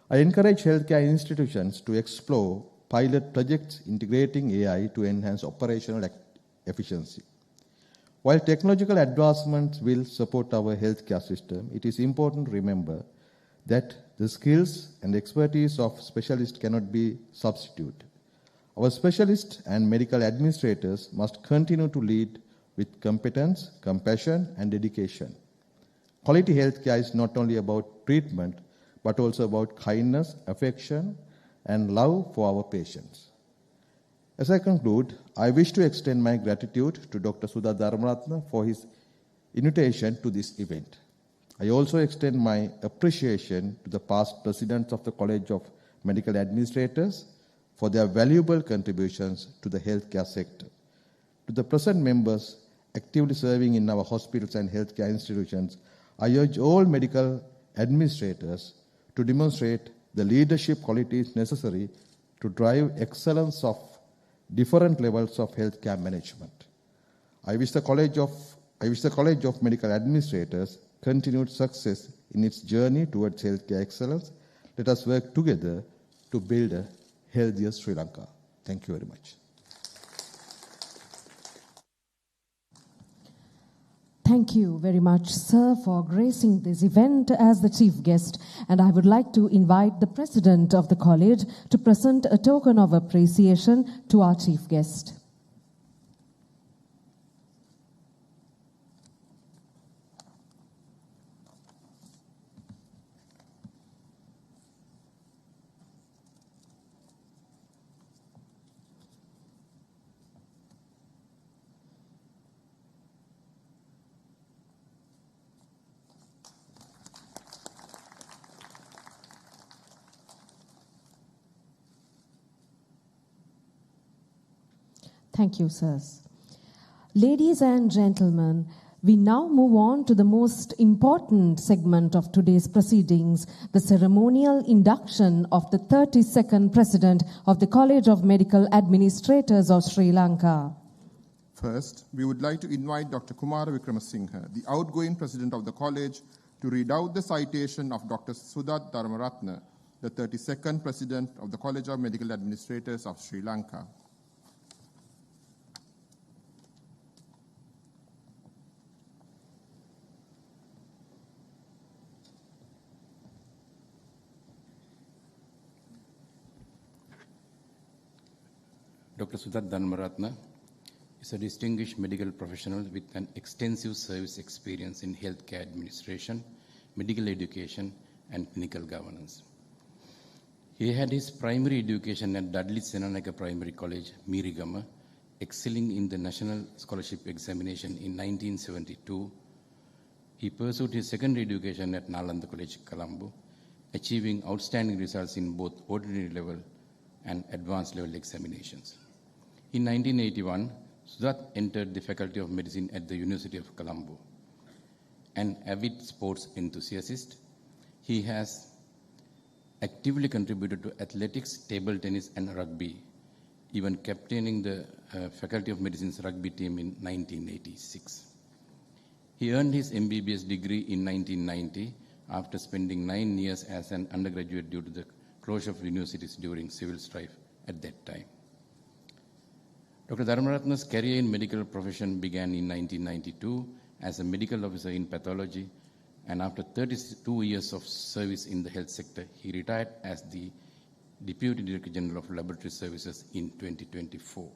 I encourage healthcare institutions to explore pilot projects integrating AI to enhance operational efficiency. While technological advancements will support our healthcare system, it is important to remember that the skills and expertise of specialists cannot be substituted. Our specialists and medical administrators must continue to lead with competence, compassion, and dedication. Quality healthcare is not only about treatment, but also about kindness, affection, and love for our patients. As I conclude, I wish to extend my gratitude to Dr. Sudha Dharmaratne for his invitation to this event. I also extend my appreciation to the past presidents of the College of Medical Administrators for their valuable contributions to the healthcare sector. To the present members actively serving in our hospitals and healthcare institutions, I urge all medical administrators to demonstrate the leadership qualities necessary to drive excellence of different levels of healthcare management. I wish the College of Medical Administrators continued success in its journey towards healthcare excellence. Let us work together to build a healthier Sri Lanka. Thank you very much. Thank you very much, sir, for gracing this event as the chief guest. And I would like to invite the president of the college to present a token of appreciation to our chief guest. Thank you, sirs. Ladies and gentlemen, we now move on to the most important segment of today's proceedings, the ceremonial induction of the 32nd President of the College of Medical Administrators of Sri Lanka. First, we would like to invite Dr. Kumara Wickramasinghe, the outgoing President of the College, to read out the citation of Dr. Sudha Dharmaratne, the 32nd President of the College of Medical Administrators of Sri Lanka. Dr. Sudha Dharmaratne is a distinguished medical professional with an extensive service experience in healthcare administration, medical education, and clinical governance. He had his primary education at Dudley Senanaka Primary College, Mirigama, excelling in the National Scholarship Examination in 1972. He pursued his secondary education at Nalanda College, Colombo, achieving outstanding results in both ordinary level and advanced level examinations. In 1981, Sudha entered the Faculty of Medicine at the University of Colombo. An avid sports enthusiast, he has actively contributed to athletics, table tennis, and rugby, even captaining the Faculty of Medicine's rugby team in 1986. He earned his MBBS degree in 1990 after spending 9 years as an undergraduate due to the closure of universities during civil strife at that time. Dr. Dharmaratne's career in medical profession began in 1992 as a medical officer in pathology, and after 32 years of service in the health sector, he retired as the Deputy Director General of Laboratory Services in 2024.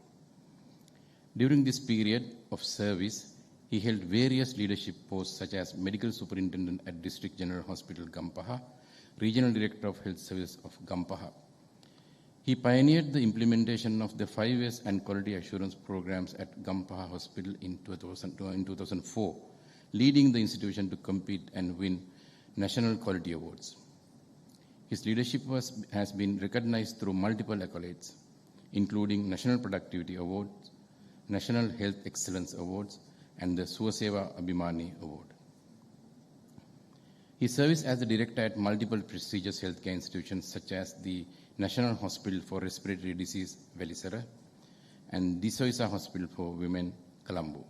During this period of service, he held various leadership posts such as Medical Superintendent at District General Hospital, Gampaha, Regional Director of Health Services of Gampaha. He pioneered the implementation of the 5S and quality assurance programs at Gampaha Hospital in 2004, leading the institution to compete and win national quality awards. His leadership has been recognized through multiple accolades, including National Productivity Awards, National Health Excellence Awards, and the Suwaseva Abhimani Award. He serves as the director at multiple prestigious healthcare institutions such as the National Hospital for Respiratory Disease, Velisara, and Disoisa Hospital for Women, Colombo.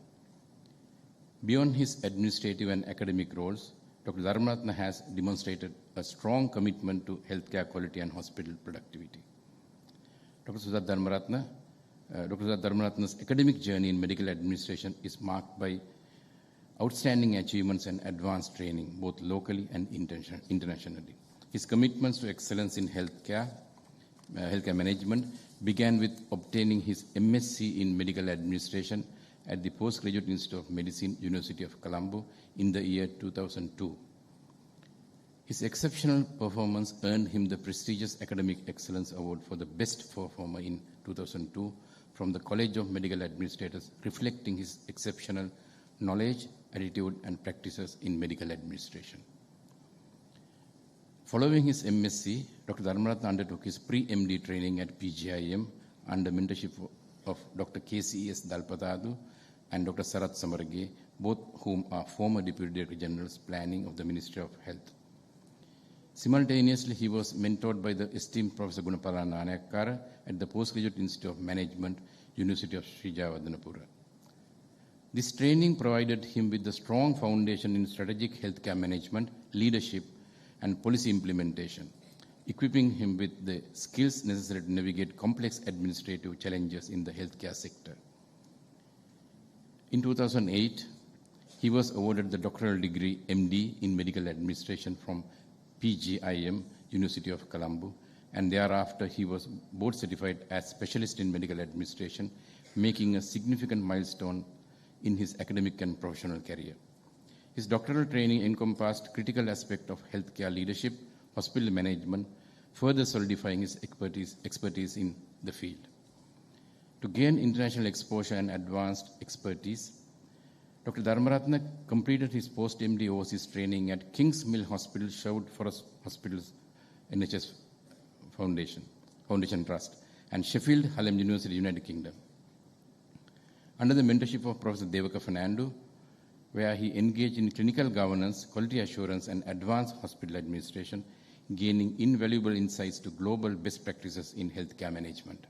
Beyond his administrative and academic roles, Dr. Dharmaratna has demonstrated a strong commitment to healthcare quality and hospital productivity. Dr. Dharmaratna's academic journey in medical administration is marked by outstanding achievements and advanced training, both locally and internationally. His commitments to excellence in healthcare management began with obtaining his MSc in medical administration at the Postgraduate Institute of Medicine, University of Colombo in the year 2002. His exceptional performance earned him the prestigious Academic Excellence Award for the Best Performer in 2002 from the College of Medical Administrators, reflecting his exceptional knowledge, attitude, and practices in medical administration. Following his MSc, Dr. Dharmaratna undertook his pre-MD training at PGIM under mentorship of Dr. KCES Dalpatadu and Dr. Sarath Samarage, both whom are former Deputy Director Generals Planning of the Ministry of Health. Simultaneously, he was mentored by the esteemed Professor Gunapala Nanayakkara at the Postgraduate Institute of Management, University of Sri Jayawardenepura. This training provided him with a strong foundation in strategic healthcare management, leadership, and policy implementation, equipping him with the skills necessary to navigate complex administrative challenges in the healthcare sector. In 2008, he was awarded the doctoral degree MD in Medical Administration from PGIM, University of Colombo, and thereafter he was board certified as Specialist in Medical Administration, making a significant milestone in his academic and professional career. His doctoral training encompassed critical aspects of healthcare leadership, hospital management, further solidifying his expertise in the field. To gain international exposure and advanced expertise, Dr. Dharmaratna completed his post-MD overseas training at King's Mill Hospital, Sherwood Forest Hospitals NHS Foundation Trust, and Sheffield Hallam University, United Kingdom. Under the mentorship of Professor Devaka Fernando, where he engaged in clinical governance, quality assurance, and advanced hospital administration, gaining invaluable insights to global best practices in healthcare management.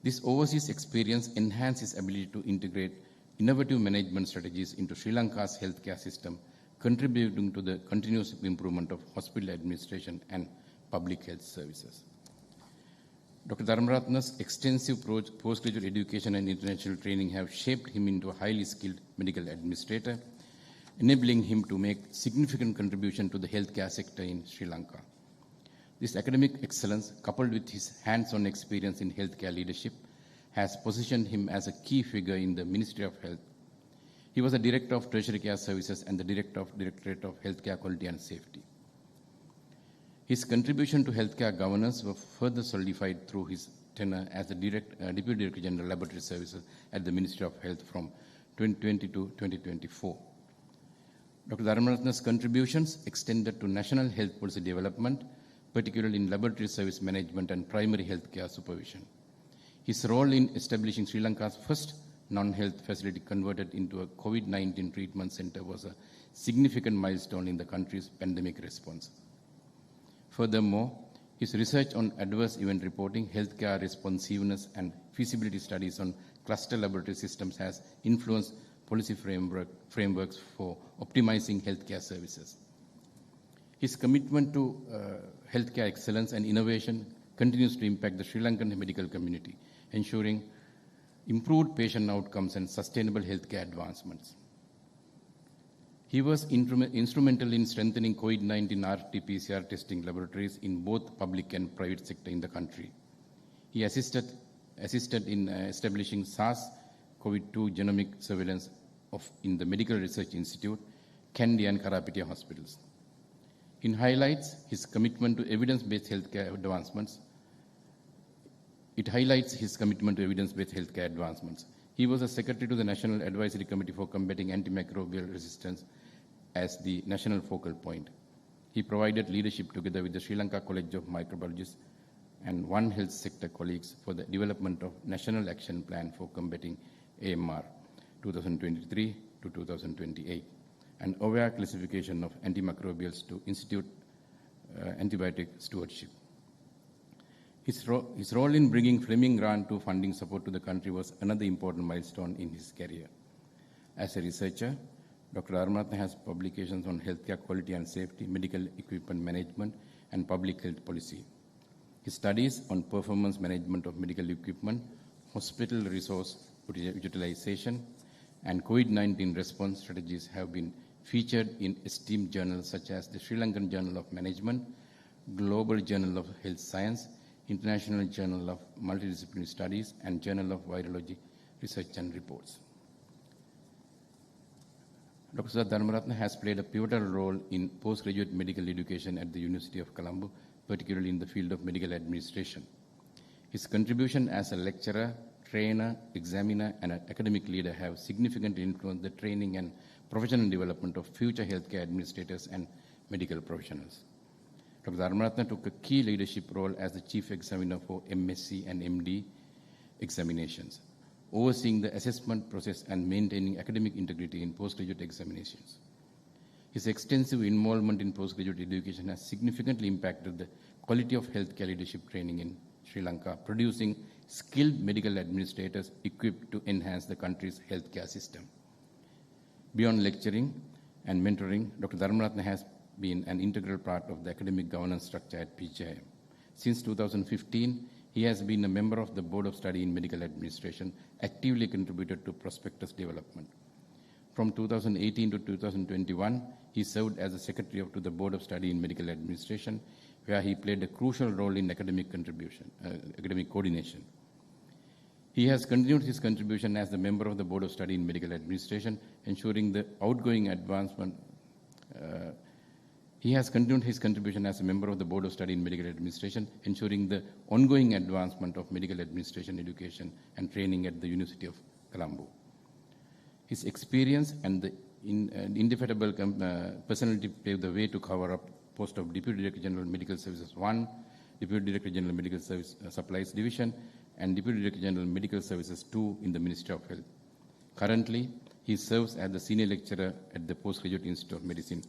This overseas experience enhanced his ability to integrate innovative management strategies into Sri Lanka's healthcare system, contributing to the continuous improvement of hospital administration and public health services. Dr. Dharmaratna's extensive postgraduate education and international training have shaped him into a highly skilled medical administrator, enabling him to make significant contribution to the healthcare sector in Sri Lanka. This academic excellence, coupled with his hands-on experience in healthcare leadership, has positioned him as a key figure in the Ministry of Health. He was a Director of Tertiary Care Services and the Directorate of Healthcare Quality and Safety. His contribution to healthcare governance was further solidified through his tenure as the Deputy Director General Laboratory Services at the Ministry of Health from 2020 to 2024. Dr. Dharmaratna's contributions extended to national health policy development, particularly in laboratory service management and primary healthcare supervision. His role in establishing Sri Lanka's first non-health facility converted into a COVID-19 treatment center was a significant milestone in the country's pandemic response. Furthermore, his research on adverse event reporting, healthcare responsiveness, and feasibility studies on cluster laboratory systems has influenced policy frameworks for optimizing healthcare services. His commitment to healthcare excellence and innovation continues to impact the Sri Lankan medical community, ensuring improved patient outcomes and sustainable healthcare advancements. He was instrumental in strengthening COVID-19 RT-PCR testing laboratories in both public and private sector in the country. He assisted in establishing SARS-CoV-2 genomic surveillance in the Medical Research Institute, Kandy and Karapitia hospitals. It highlights his commitment to evidence-based healthcare advancements. He was a secretary to the National Advisory Committee for Combating Antimicrobial Resistance as the national focal point. He provided leadership together with the Sri Lanka College of Microbiologists and 1 health sector colleagues for the development of National Action Plan for Combating AMR 2023 to 2028, and aware classification of antimicrobials to institute antibiotic stewardship. His role in bringing Fleming Grant to funding support to the country was another important milestone in his career. As a researcher, Dr. Dharmaratne has publications on healthcare quality and safety, medical equipment management, and public health policy. His studies on performance management of medical equipment, hospital resource utilization, and COVID-19 response strategies have been featured in esteemed journals such as the Sri Lankan Journal of Management, Global Journal of Health Science, International Journal of Multidisciplinary Studies, and Journal of Virology Research and Reports. Dr. Sudat Dharmaratne has played a pivotal role in postgraduate medical education at the University of Colombo, particularly in the field of medical administration. His contribution as a lecturer, trainer, examiner, and an academic leader have significantly influenced the training and professional development of future healthcare administrators and medical professionals. Dr. Dharmaratne took a key leadership role as the chief examiner for MSc and MD examinations, overseeing the assessment process and maintaining academic integrity in postgraduate examinations. His extensive involvement in postgraduate education has significantly impacted the quality of healthcare leadership training in Sri Lanka, producing skilled medical administrators equipped to enhance the country's healthcare system. Beyond lecturing and mentoring, Dr. Dharmaratne has been an integral part of the academic governance structure at PGIM. Since 2015, he has been a member of the Board of Study in Medical Administration, actively contributed to prospectus development. From 2018 to 2021, he served as a secretary to the Board of Study in Medical Administration, where he played a crucial role in academic coordination. He has continued his contribution as the member of the Board of Study in Medical Administration, ensuring the outgoing advancement. He has continued his contribution as a member of the Board of Study in Medical Administration, ensuring the ongoing advancement of medical administration education and training at the University of Colombo. His experience and the indefatigable personality paved the way to cover up post of Deputy Director General Medical Services 1, Deputy Director General Medical Service Supplies Division, and Deputy Director General Medical Services 2 in the Ministry of Health. Currently, he serves as the Senior Lecturer at the Postgraduate Institute of Medicine,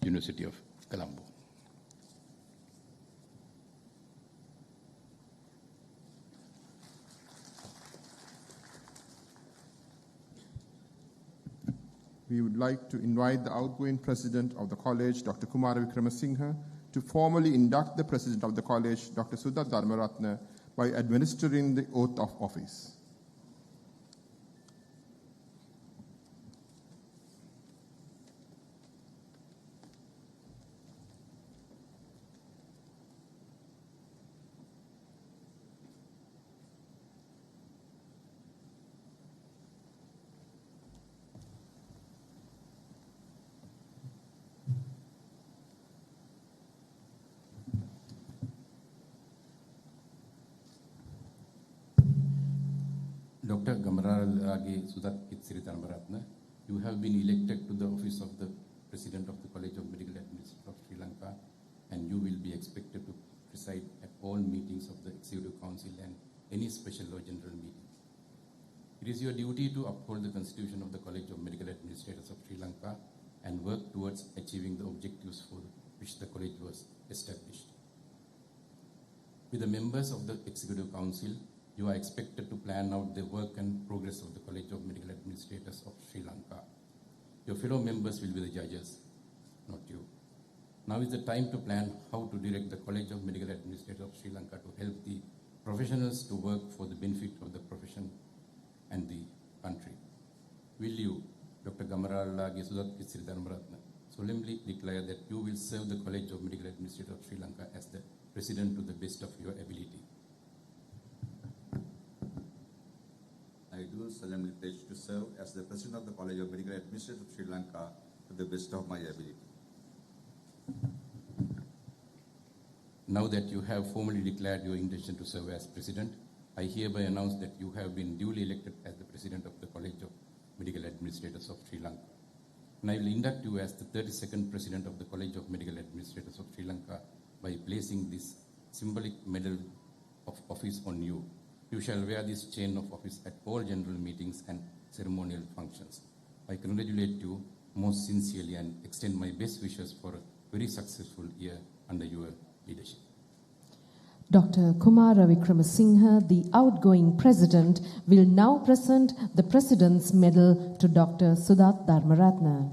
University of Colombo. We would like to invite the outgoing President of the College, Dr. Kumara Vikramasinghe, to formally induct the President of the College, Dr. Sudat Dharmaratne, by administering the oath of office. Dr. Gamaralage Sudat Kitsiri Dharmaratne, you have been elected to the office of the President of the College of Medical Administrators of Sri Lanka, and you will be expected to preside at all meetings of the Executive Council and any special or general meeting. It is your duty to uphold the Constitution of the College of Medical Administrators of Sri Lanka and work towards achieving the objectives for which the college was established. With the members of the Executive Council, you are expected to plan out the work and progress of the College of Medical Administrators of Sri Lanka. Your fellow members will be the judges, not you. Now is the time to plan how to direct the College of Medical Administrators of Sri Lanka to help the professionals to work for the benefit of the profession and the country. Will you, Dr. Gamaralage Sudat Kitsiri Dharmaratne, solemnly declare that you will serve the College of Medical Administrators of Sri Lanka as the President to the best of your ability? I do solemnly pledge to serve as the President of the College of Medical Administrators of Sri Lanka to the best of my ability. Now that you have formally declared your intention to serve as President, I hereby announce that you have been duly elected as the President of the College of Medical Administrators of Sri Lanka. And I will induct you as the 32nd President of the College of Medical Administrators of Sri Lanka by placing this symbolic medal of office on you. You shall wear this chain of office at all general meetings and ceremonial functions. I congratulate you most sincerely and extend my best wishes for a very successful year under your leadership. Dr. Kumara Wickramasinghe, the outgoing president, will now present the President's Medal to Dr. Sudat Dharmaratne.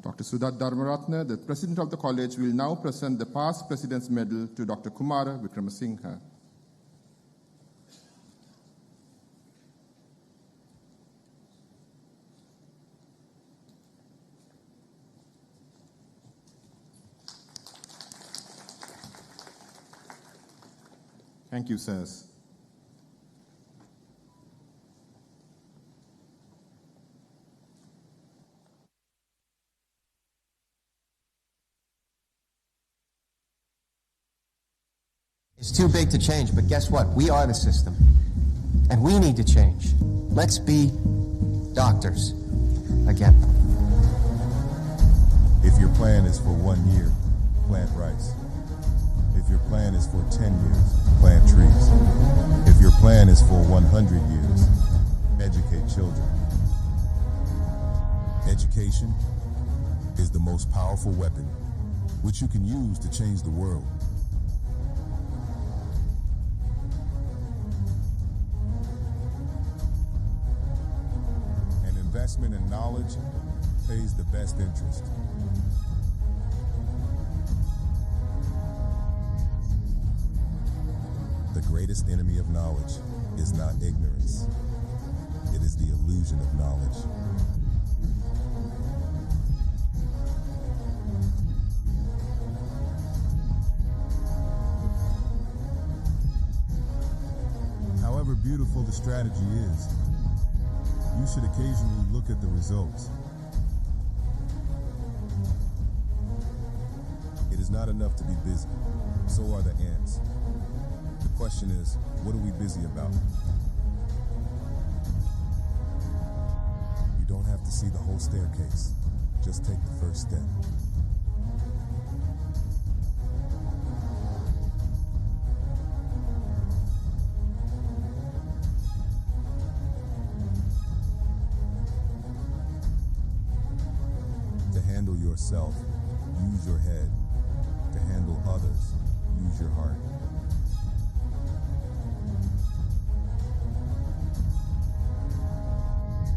Dr. Sudat Dharmaratne, the President of the College, will now present the past President's Medal to Dr. Kumara Wickramasinghe. Thank you, sirs. It's too big to change, but guess what? We are the system, and we need to change. Let's be doctors again. If your plan is for 1 year, plant rice. If your plan is for 10 years, plant trees. If your plan is for 100 years, educate children. Education is the most powerful weapon which you can use to change the world. An investment in knowledge pays the best interest. The greatest enemy of knowledge is not ignorance. It is the illusion of knowledge. However beautiful the strategy is, you should occasionally look at the results. It is not enough to be busy. So are the ants. The question is, what are we busy about? You don't have to see the whole staircase. Just take the first step. To handle yourself, use your head. To handle others, use your heart.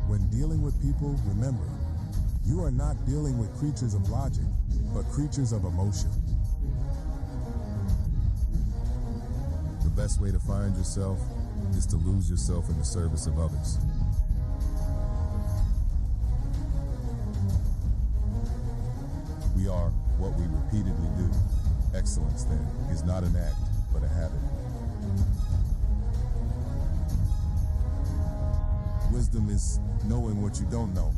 When dealing with people, remember, you are not dealing with creatures of logic, but creatures of emotion. The best way to find yourself is to lose yourself in the service of others. We are what we repeatedly do. Excellence, then, is not an act, but a habit. Wisdom is knowing what you don't know.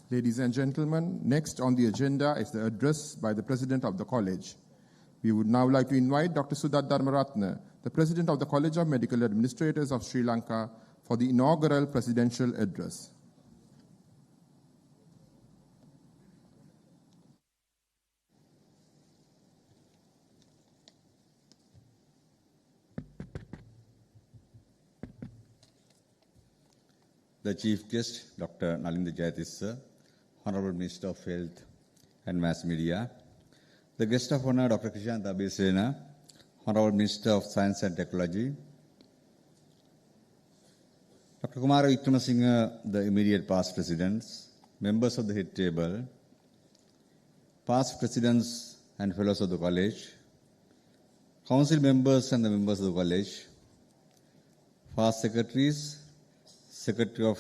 Ladies and gentlemen, next on the agenda is the address by the President of the College. We would now like to invite Dr. Sudat Dharmaratne, the President of the College of Medical Administrators of Sri Lanka, for the inaugural presidential address. The Chief Guest, Dr. Nalinda Jayatissa, Honorable Minister of Health and Mass Media. The Guest of Honor, Dr. Krishant Abesena, Honorable Minister of Science and Technology. Dr. Kumara Wickramasinghe, the immediate past presidents, members of the head table, past presidents and fellows of the college, council members and the members of the college, past secretaries, Secretary of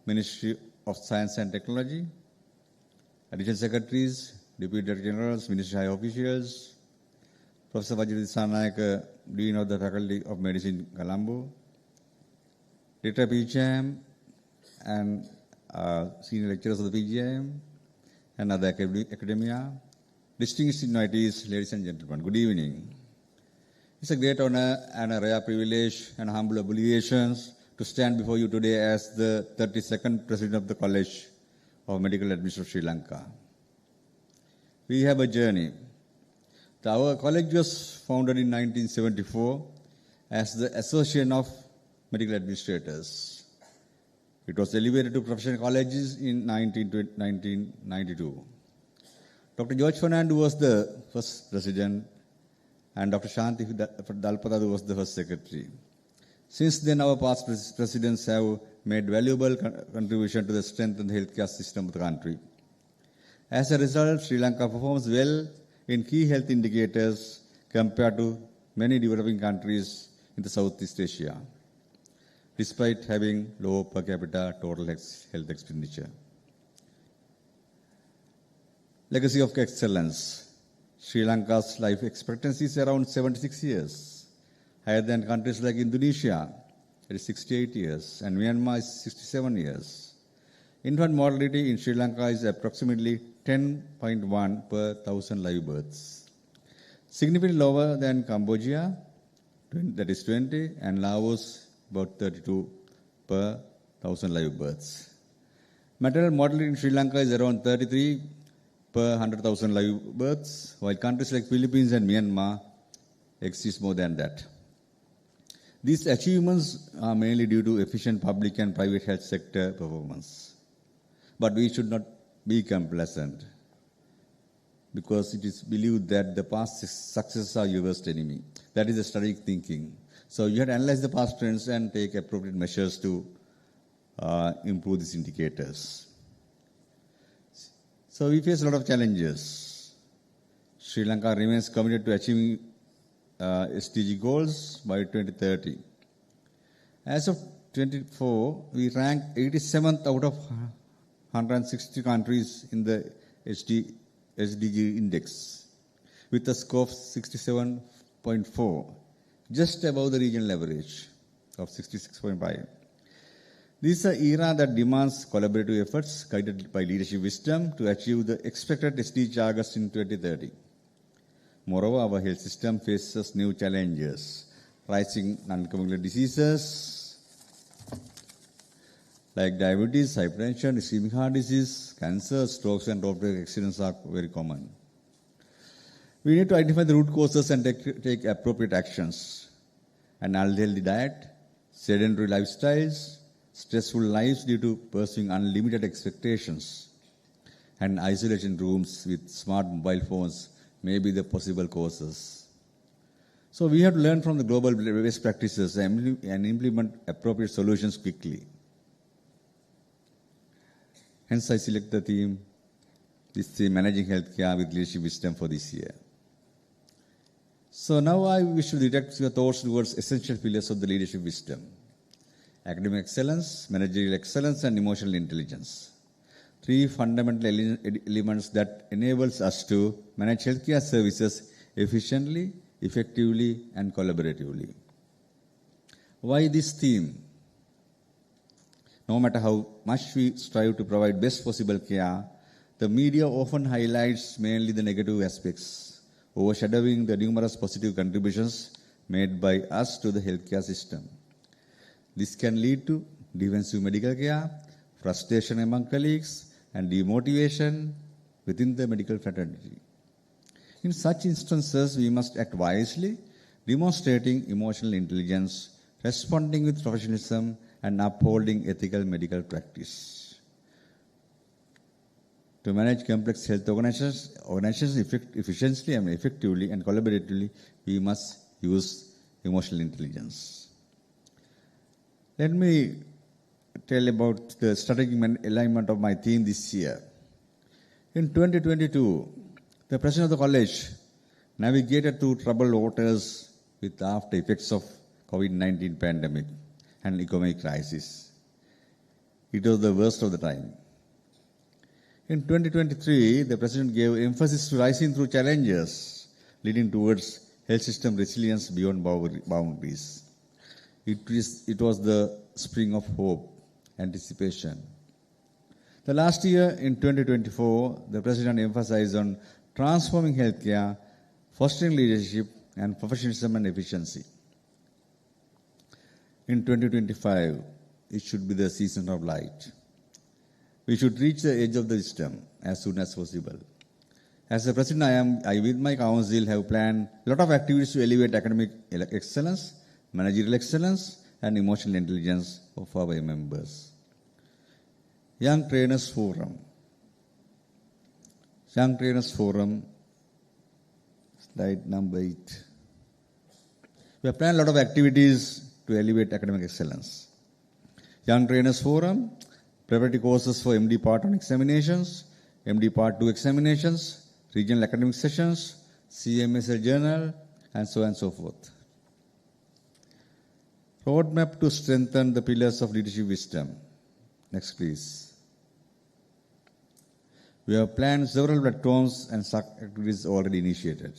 Ministry of Science and Technology, Additional Secretaries, Deputy Director Generals, Ministry High Officials, Professor Vajraditha Sanayaka, Dean of the Faculty of Medicine, Colombo, Director PGIM, and senior lecturers of the PGIM, and other academia, distinguished invitees, ladies and gentlemen, good evening. It's a great honor and a rare privilege and humble obligations to stand before you today as the 32nd President of the College of Medical Administration of Sri Lanka. We have a journey. Our college was founded in 1974 as the Association of Medical Administrators. It was elevated to professional colleges in 1992. Dr. George Fernando was the first president, and Dr. Shanti Dalpatadu was the first secretary. Since then, our past presidents have made valuable contribution to the strength and the healthcare system of the country. As a result, Sri Lanka performs well in key health indicators compared to many developing countries in the Southeast Asia, despite having low per capita total health expenditure. Legacy of excellence. Sri Lanka's life expectancy is around 76 years, higher than countries like Indonesia, it is 68 years, and Myanmar is 67 years. Infant mortality in Sri Lanka is approximately 10.1 per 1,000 live births, significantly lower than Cambodia, that is 20, and Laos, about 32 per 1,000 live births. Maternal mortality in Sri Lanka is around 33 per 100,000 live births, while countries like Philippines and Myanmar exist more than that. These achievements are mainly due to efficient public and private health sector performance. But we should not be complacent, because it is believed that the past successes are your worst enemy. That is the strategic thinking. So you have to analyze the past trends and take appropriate measures to improve these indicators. So we face a lot of challenges. Sri Lanka remains committed to achieving SDG goals by 2030. As of 2024, we ranked 87th out of 160 countries in the SDG index, with a score of 67.4, just above the regional average of 66.5. This is an era that demands collaborative efforts guided by leadership wisdom to achieve the expected SDG targets in 2030. Moreover, our health system faces new challenges. Rising non-communicable diseases like diabetes, hypertension, ischemic heart disease, cancer, strokes, and road accidents are very common. We need to identify the root causes and take appropriate actions. An unhealthy diet, sedentary lifestyles, stressful lives due to pursuing unlimited expectations, and isolation rooms with smart mobile phones may be the possible causes. So we have to learn from the global best practices and implement appropriate solutions quickly. Hence I select the theme, Managing Healthcare with Leadership Wisdom for this year. So now I wish to direct your thoughts towards essential pillars of the leadership wisdom: academic excellence, managerial excellence, and emotional intelligence. Three fundamental elements that enables us to manage healthcare services efficiently, effectively, and collaboratively. Why this theme? No matter how much we strive to provide best possible care, the media often highlights mainly the negative aspects, overshadowing the numerous positive contributions made by us to the healthcare system. This can lead to defensive medical care, frustration among colleagues, and demotivation within the medical fraternity. In such instances, we must act wisely, demonstrating emotional intelligence, responding with professionalism, and upholding ethical medical practice. To manage complex health organizations efficiently and effectively and collaboratively, we must use emotional intelligence. Let me tell about the strategic alignment of my theme this year. In 2022, the President of the College navigated through troubled waters with the after effects of COVID-19 pandemic and economic crisis. It was the worst of the time. In 2023, the President gave emphasis to rising through challenges, leading towards health system resilience beyond boundaries. It was the spring of hope, anticipation. The last year, in 2024, the President emphasized on transforming healthcare, fostering leadership, and professionalism and efficiency. In 2025, it should be the season of light. We should reach the edge of the wisdom as soon as possible. As the President, I with my council have planned a lot of activities to elevate academic excellence, managerial excellence, and emotional intelligence of our members. Young Trainers Forum. Young Trainers Forum, slide number 8. We have planned a lot of activities to elevate academic excellence. Young Trainers Forum, preparatory courses for MD Part 1 examinations, MD Part 2 examinations, regional academic sessions, CMASL journal, and so on and so forth. Roadmap to strengthen the pillars of leadership wisdom. Next, please. We have planned several platforms and activities already initiated.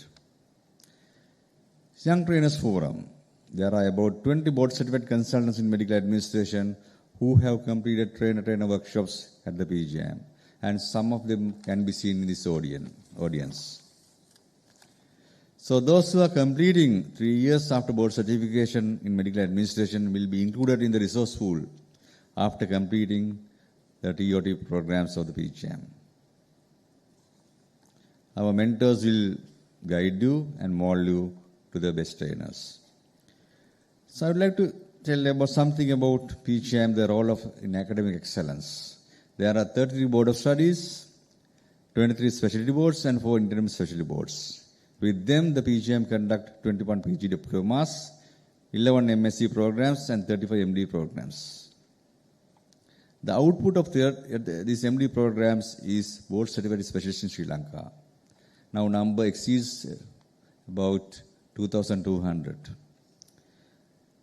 Young Trainers Forum. There are about 20 board-certified consultants in medical administration who have completed trainer workshops at the PGM, and some of them can be seen in this audience. So those who are completing 3 years after board certification in medical administration will be included in the resource pool after completing the TOT programs of the PGM. Our mentors will guide you and mold you to the best trainers. So I would like to tell you about something about PGM, the role in academic excellence. There are 33 board of studies, 23 specialty boards, and 4 interim specialty boards. With them, the PGM conduct 21 PG diplomas, 11 MSc programs, and 35 MD programs. The output of these MD programs is board certified specialists in Sri Lanka. Now number exceeds about 2,200.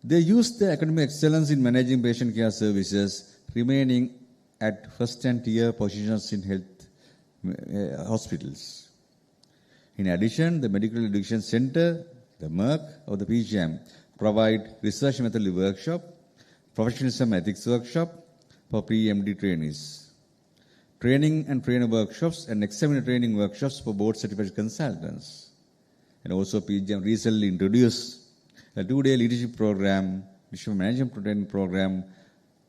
They use the academic excellence in managing patient care services, remaining at first and tier positions in health hospitals. In addition, the Medical Education Center, the MERC of the PGM, provide research method workshop, professionalism ethics workshop for pre-MD trainees, training and trainer workshops, and examiner training workshops for board certified consultants. And also PGM recently introduced a 2-day leadership program, leadership management training program,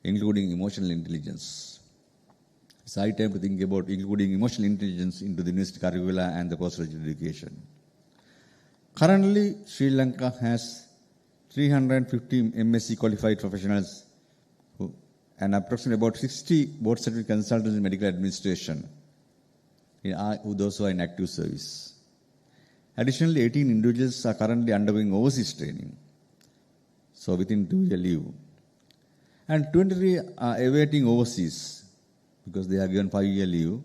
including emotional intelligence. It's high time to think about including emotional intelligence into the university curricula and the postgraduate education. Currently, Sri Lanka has 350 MSc qualified professionals and approximately about 60 board certified consultants in medical administration, those who are in active service. Additionally, 18 individuals are currently undergoing overseas training, so within 2-year leave. And 23 are awaiting overseas because they are given 5-year leave.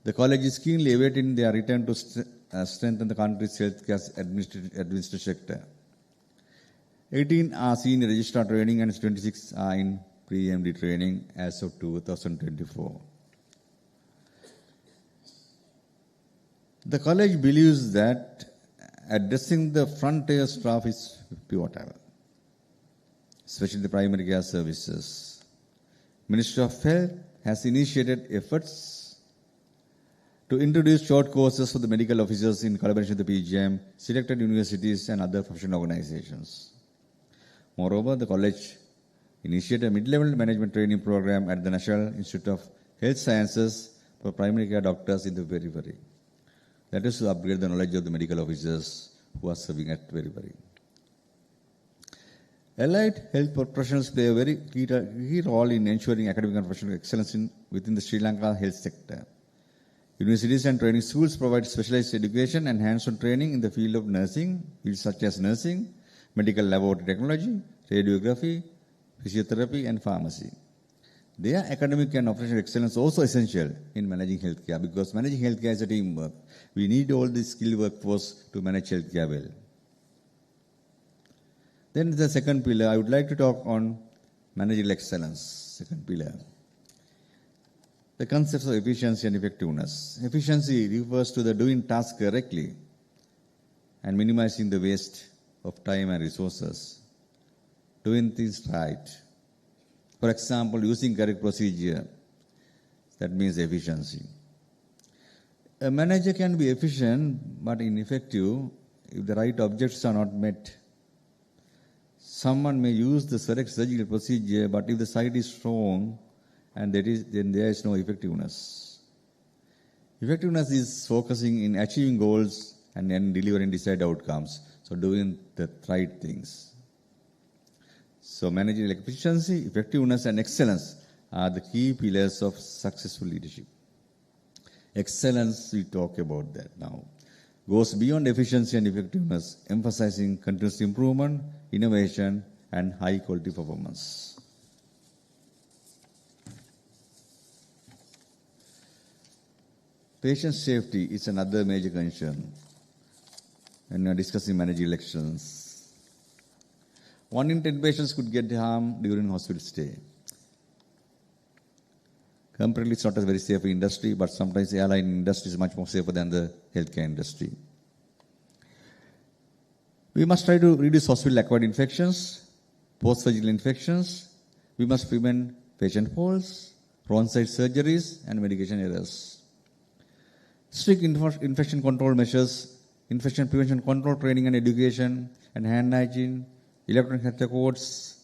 The college is keenly awaiting their return to strengthen the country's healthcare administrative sector. 18 are senior registrar training and 26 are in pre-MD training as of 2024. The college believes that addressing the frontier staff is pivotal, especially the primary care services. Ministry of Health has initiated efforts to introduce short courses for the medical officers in collaboration with the PGM, selected universities, and other professional organizations. Moreover, the college initiated a mid-level management training program at the National Institute of Health Sciences for primary care doctors in the periphery. That is to upgrade the knowledge of the medical officers who are serving at periphery. Allied health professionals play a very key role in ensuring academic and professional excellence within the Sri Lanka health sector. Universities and training schools provide specialized education and hands-on training in the field of nursing, fields such as nursing, medical laboratory technology, radiography, physiotherapy, and pharmacy. Their academic and operational excellence is also essential in managing healthcare, because managing healthcare is a teamwork. We need all this skilled workforce to manage healthcare well. Then the second pillar, I would like to talk on managerial excellence, second pillar. The concepts of efficiency and effectiveness. Efficiency refers to the doing tasks correctly and minimizing the waste of time and resources. doing things right. For example, using correct procedure. That means efficiency. A manager can be efficient but ineffective if the right objectives are not met. Someone may use the correct surgical procedure, but if the site is strong, then there is no effectiveness. Effectiveness is focusing in achieving goals and then delivering desired outcomes. So doing the right things. So managerial efficiency, effectiveness, and excellence are the key pillars of successful leadership. Excellence, we talk about that now, goes beyond efficiency and effectiveness, emphasizing continuous improvement, innovation, and high quality performance. Patient safety is another major concern when we are discussing managerial excellence. 1 in 10 patients could get harm during hospital stay. Comparatively, it's not a very safe industry, but sometimes the airline industry is much more safer than the healthcare industry. We must try to reduce hospital-acquired infections, post-surgical infections. We must prevent patient falls, wrong-side surgeries, and medication errors. Strict infection control measures, infection prevention control training and education, and hand hygiene, electronic health records,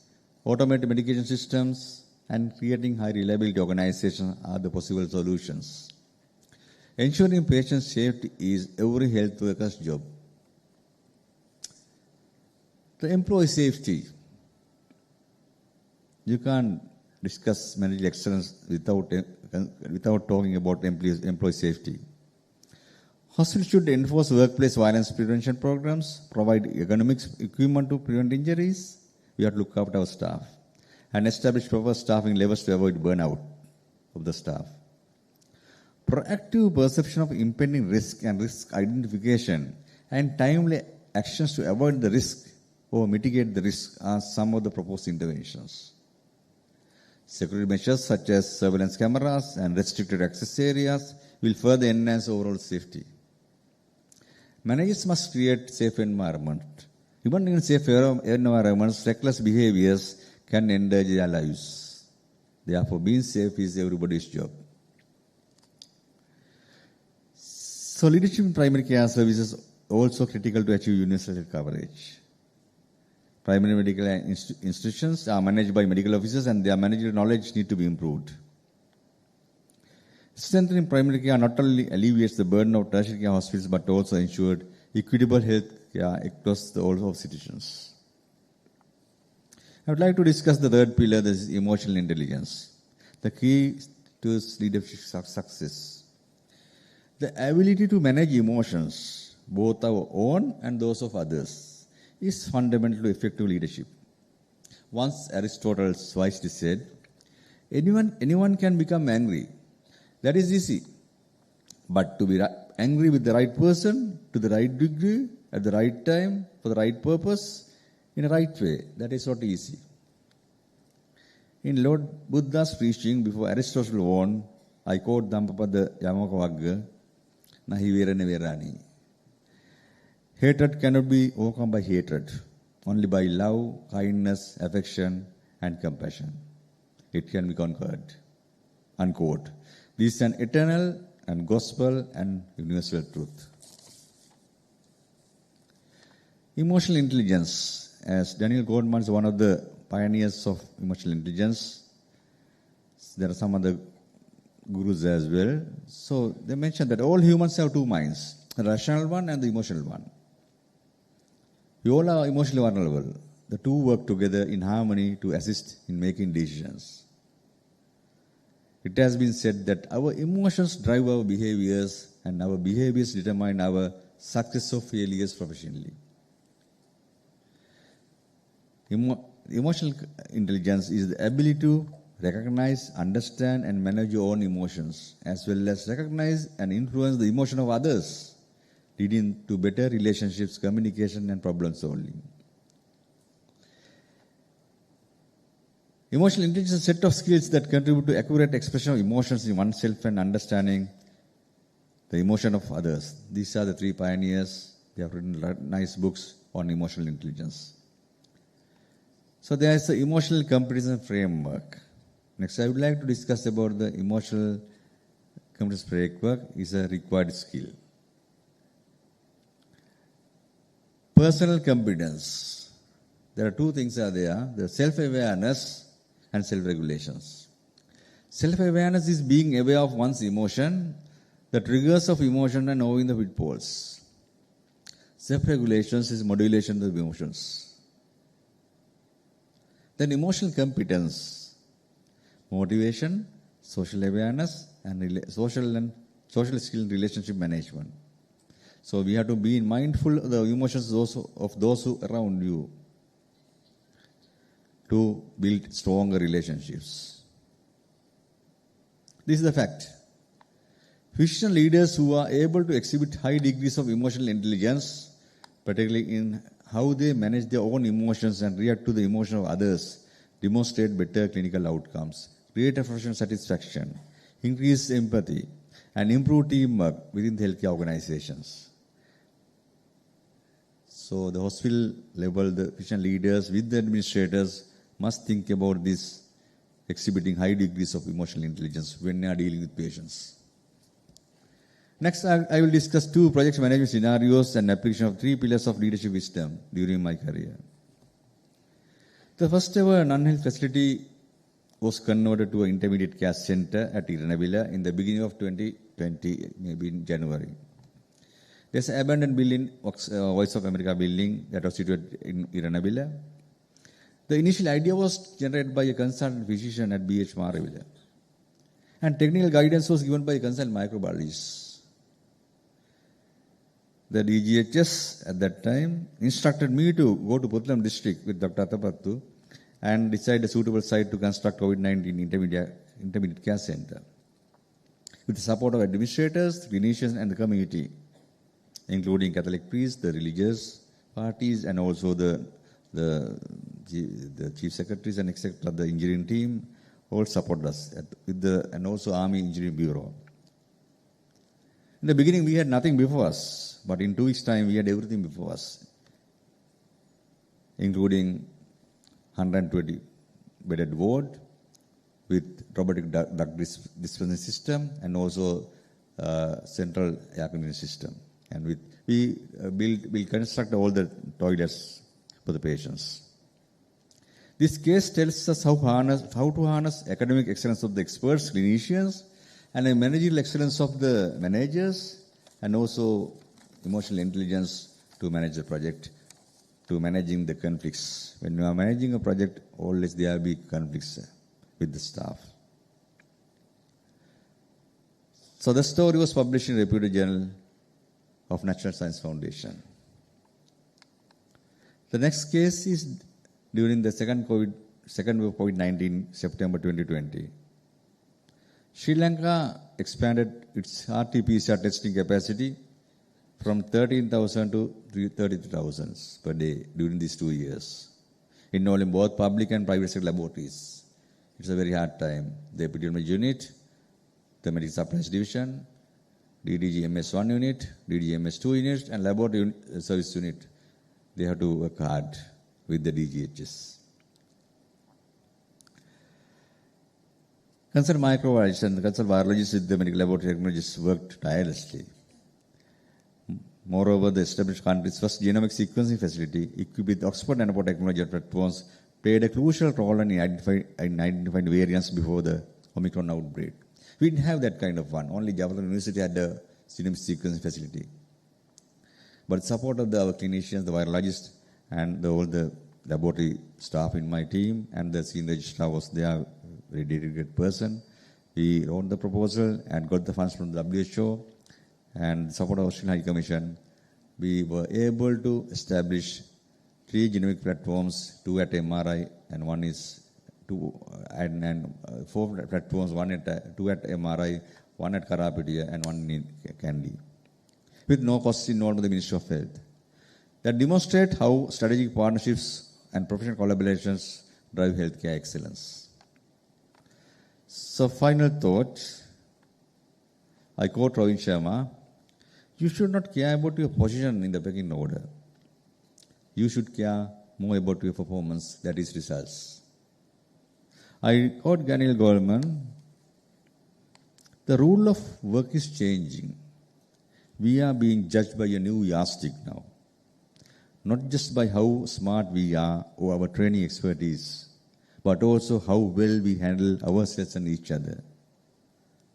automated medication systems, and creating high reliability organizations are the possible solutions. Ensuring patient safety is every health worker's job. The employee safety. You can't discuss managerial excellence without talking about employee safety. Hospitals should enforce workplace violence prevention programs, provide economic equipment to prevent injuries. We have to look after our staff and establish proper staffing levels to avoid burnout of the staff. Proactive perception of impending risk and risk identification and timely actions to avoid the risk or mitigate the risk are some of the proposed interventions. Security measures such as surveillance cameras and restricted access areas will further enhance overall safety. Managers must create safe environment. Even in safe environments, reckless behaviors can endanger their lives. Therefore, being safe is everybody's job. So, leadership in primary care services also critical to achieve universal health coverage. Primary medical institutions are managed by medical officers and their managerial knowledge need to be improved. Strengthening primary care not only alleviates the burden of tertiary care hospitals but also ensured equitable health care across all of citizens. I would like to discuss the third pillar, that is emotional intelligence, the key to leadership success. The ability to manage emotions, both our own and those of others, is fundamental to effective leadership. Once Aristotle wisely said, anyone can become angry. That is easy. But to be angry with the right person, to the right degree, at the right time, for the right purpose, in a right way, that is not easy. In Lord Buddha's preaching before Aristotle warned, I quote Dhammappada Yamakavagga, Nahi Verana Verani. Hatred cannot be overcome by hatred, only by love, kindness, affection, and compassion. It can be conquered. Unquote. This is an eternal and gospel and universal truth. Emotional intelligence. As Daniel Goleman is one of the pioneers of emotional intelligence, there are some other gurus as well. So they mentioned that all humans have two minds, the rational one and the emotional one. We all are emotionally vulnerable. The two work together in harmony to assist in making decisions. It has been said that our emotions drive our behaviors and our behaviors determine our success or failures professionally. Emotional intelligence is the ability to recognize, understand, and manage your own emotions, as well as recognize and influence the emotion of others, leading to better relationships, communication, and problem solving. Emotional intelligence is a set of skills that contribute to accurate expression of emotions in oneself and understanding the emotion of others. These are the three pioneers. They have written nice books on emotional intelligence. So there is the emotional comparison framework. Next, I would like to discuss about the emotional comparison framework is a required skill. Personal competence. There are two things are there, the self-awareness and self-regulations. Self-awareness is being aware of one's emotion, the triggers of emotion and knowing the pitfalls. Self-regulations is modulation of emotions. Then emotional competence, motivation, social awareness, and social skill and relationship management. So we have to be mindful of the emotions of those who around you to build stronger relationships. This is the fact. Vision leaders who are able to exhibit high degrees of emotional intelligence, particularly in how they manage their own emotions and react to the emotion of others, demonstrate better clinical outcomes, greater professional satisfaction, increased empathy, and improved teamwork within the healthcare organizations. So the hospital level, the physician leaders with the administrators must think about this, exhibiting high degrees of emotional intelligence when they are dealing with patients. Next, I will discuss two project management scenarios and application of 3 pillars of leadership wisdom during my career. The first ever non-health facility was converted to an intermediate care center at Iranavilla in the beginning of 2020, maybe in January. There's an abandoned building, Voice of America building that was situated in Iranavilla. The initial idea was generated by a consultant physician at BH Maravilla. And technical guidance was given by a consultant microbiologist. The DGHS at that time instructed me to go to Putlam district with Dr. Atapattu and decide a suitable site to construct COVID-19 intermediate care center. With the support of administrators, clinicians and the community, including Catholic priests, the religious parties, and also the chief secretaries and etc., the engineering team, all supported us, and also Army Engineering Bureau. In the beginning, we had nothing before us, but in 2 weeks' time, we had everything before us, including 120 bedded ward with robotic drug dispensing system and also central air conditioning system. And we construct all the toilets for the patients. This case tells us how to harness academic excellence of the experts, clinicians, and the managerial excellence of the managers, and also emotional intelligence to manage the project, to managing the conflicts. When you are managing a project, always there will be conflicts with the staff. So the story was published in a reputed journal of National Science Foundation. The next case is during the second wave of COVID-19, September 2020. Sri Lanka expanded its RT-PCR testing capacity from 13,000 to 33,000 per day during these 2 years, involving both public and private sector laboratories. It's a very hard time. The epidemiology unit, the medical supplies division, DDGMS1 unit, DDGMS2 unit, and laboratory service unit, they have to work hard with the DGHS. Concerned microbiologists and concerned virologists with the medical laboratory technologists worked tirelessly. Moreover, the established country's first genomic sequencing facility, equipped with Oxford nanotechnology platforms, played a crucial role in identifying variants before the Omicron outbreak. We didn't have that kind of one. Only Jawaharlal University had a genomic sequencing facility. But support of our clinicians, the virologists, and all the laboratory staff in my team, and the senior registrar was there, very dedicated person. We wrote the proposal and got the funds from the WHO and support of Australian High Commission. We were able to establish 3 genomic platforms, 2 at MRI and 4 platforms, 2 at MRI, 1 at Karapedia and 1 in Kandy, with no costs involved with the Ministry of Health. That demonstrate how strategic partnerships and professional collaborations drive healthcare excellence. So final thought, I quote Ravin Sharma, you should not care about your position in the pecking order. You should care more about your performance, that is results. I quote Daniel Goleman, the rule of work is changing. We are being judged by a new yardstick now. Not just by how smart we are or our training expertise, but also how well we handle ourselves and each other.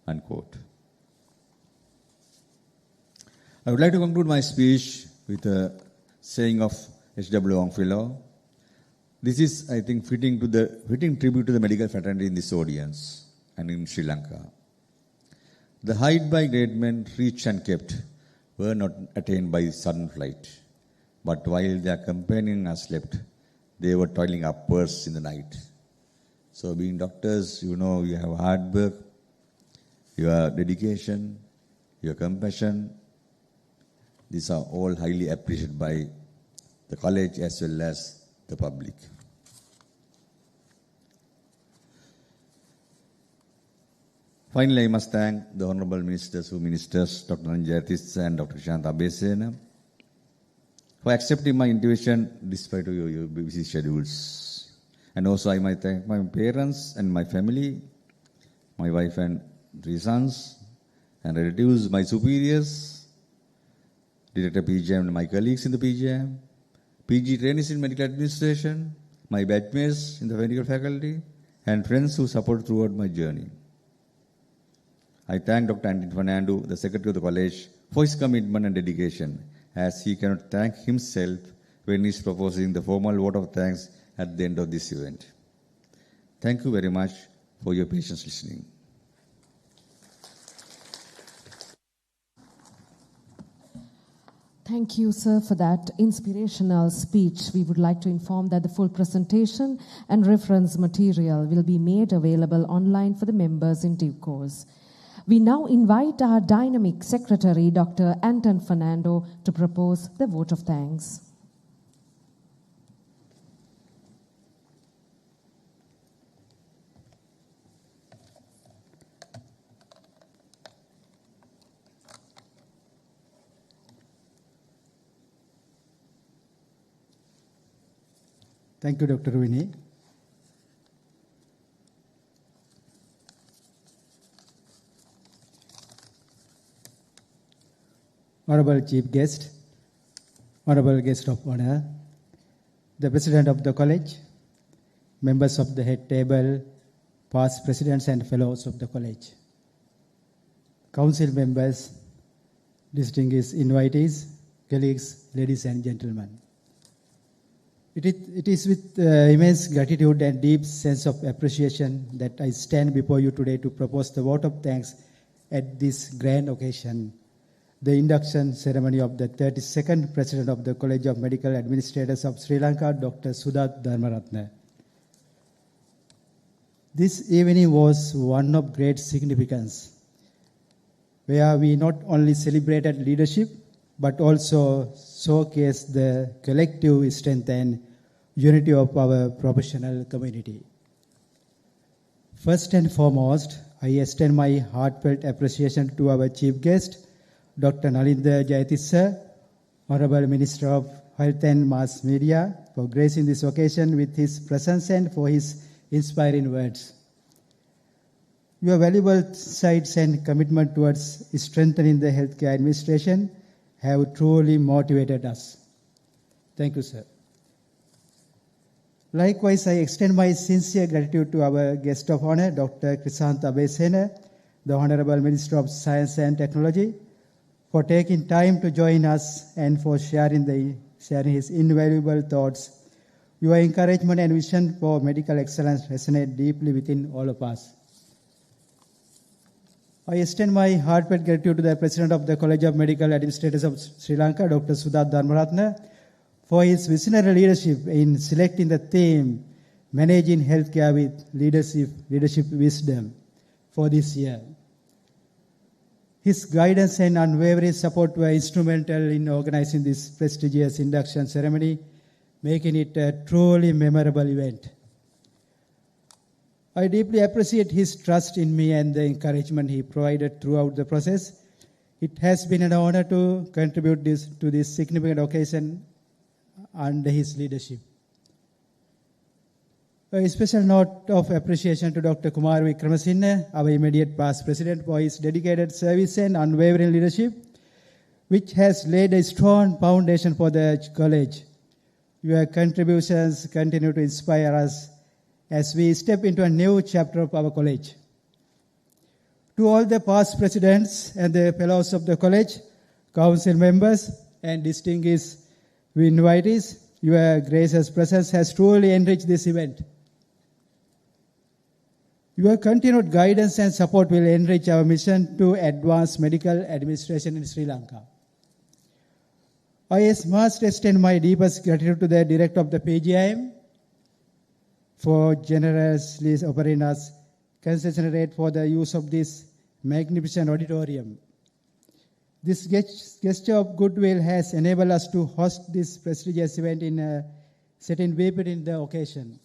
Unquote. I would like to conclude my speech with a saying of H.W. Longfellow. This is, I think, fitting tribute to the medical fraternity in this audience and in Sri Lanka. The height by great men reached and kept were not attained by sudden flight, but while their companions slept, they were toiling upwards in the night. So being doctors, you know, you have hard work, your dedication, your compassion. These are all highly appreciated by the college as well as the public. Finally, I must thank the Honorable Ministers, Dr. Nanjatis and Dr. Krishanta Abesena, for accepting my invitation despite your busy schedules. And also I might thank my parents and my family, my wife and 3 sons, and relatives, my superiors, Director PGM and my colleagues in the PGM, PG trainees in medical administration, my batchmates in the medical faculty, and friends who support throughout my journey. I thank Dr. Anton Fernando, the Secretary of the College, for his commitment and dedication, as he cannot thank himself when he is proposing the formal vote of thanks at the end of this event. Thank you very much for your patience listening. Thank you, sir, for that inspirational speech. We would like to inform that the full presentation and reference material will be made available online for the members in due course. We now invite our dynamic secretary, Dr. Anton Fernando, to propose the vote of thanks. Thank you, Dr. Winnie. Honorable Chief Guest, Honorable Guest of Honor, the President of the College, members of the head table, past presidents and fellows of the College, council members, distinguished invitees, colleagues, ladies and gentlemen. It is with immense gratitude and deep sense of appreciation that I stand before you today to propose the vote of thanks at this grand occasion, the induction ceremony of the 32nd President of the College of Medical Administrators of Sri Lanka, Dr. Sudat Dharmaratne. This evening was one of great significance, where we not only celebrated leadership, but also showcased the collective strength and unity of our professional community. First and foremost, I extend my heartfelt appreciation to our chief guest, Dr. Nalinda Jayatissa, Honorable Minister of Health and Mass Media, for gracing this occasion with his presence and for his inspiring words. Your valuable insights and commitment towards strengthening the healthcare administration have truly motivated us. Thank you, sir. Likewise, I extend my sincere gratitude to our guest of honor, Dr. Krishanta Abesena, the Honorable Minister of Science and Technology, for taking time to join us and for sharing his invaluable thoughts. Your encouragement and vision for medical excellence resonate deeply within all of us. I extend my heartfelt gratitude to the President of the College of Medical Administrators of Sri Lanka, Dr. Sudat Dharmaratne, for his visionary leadership in selecting the theme, Managing Healthcare with Leadership Wisdom, for this year. His guidance and unwavering support were instrumental in organizing this prestigious induction ceremony, making it a truly memorable event. I deeply appreciate his trust in me and the encouragement he provided throughout the process. It has been an honor to contribute to this significant occasion under his leadership. A special note of appreciation to Dr. Kumar Vikramasinhe, our immediate past president, for his dedicated service and unwavering leadership, which has laid a strong foundation for the college. Your contributions continue to inspire us as we step into a new chapter of our college. To all the past presidents and the fellows of the college, council members, and distinguished invitees, your gracious presence has truly enriched this event. Your continued guidance and support will enrich our mission to advance medical administration in Sri Lanka. I must extend my deepest gratitude to the director of the PGIM for generously offering us concession rate for the use of this magnificent auditorium. This gesture of goodwill has enabled us to host this prestigious event in a setting befitting the occasion.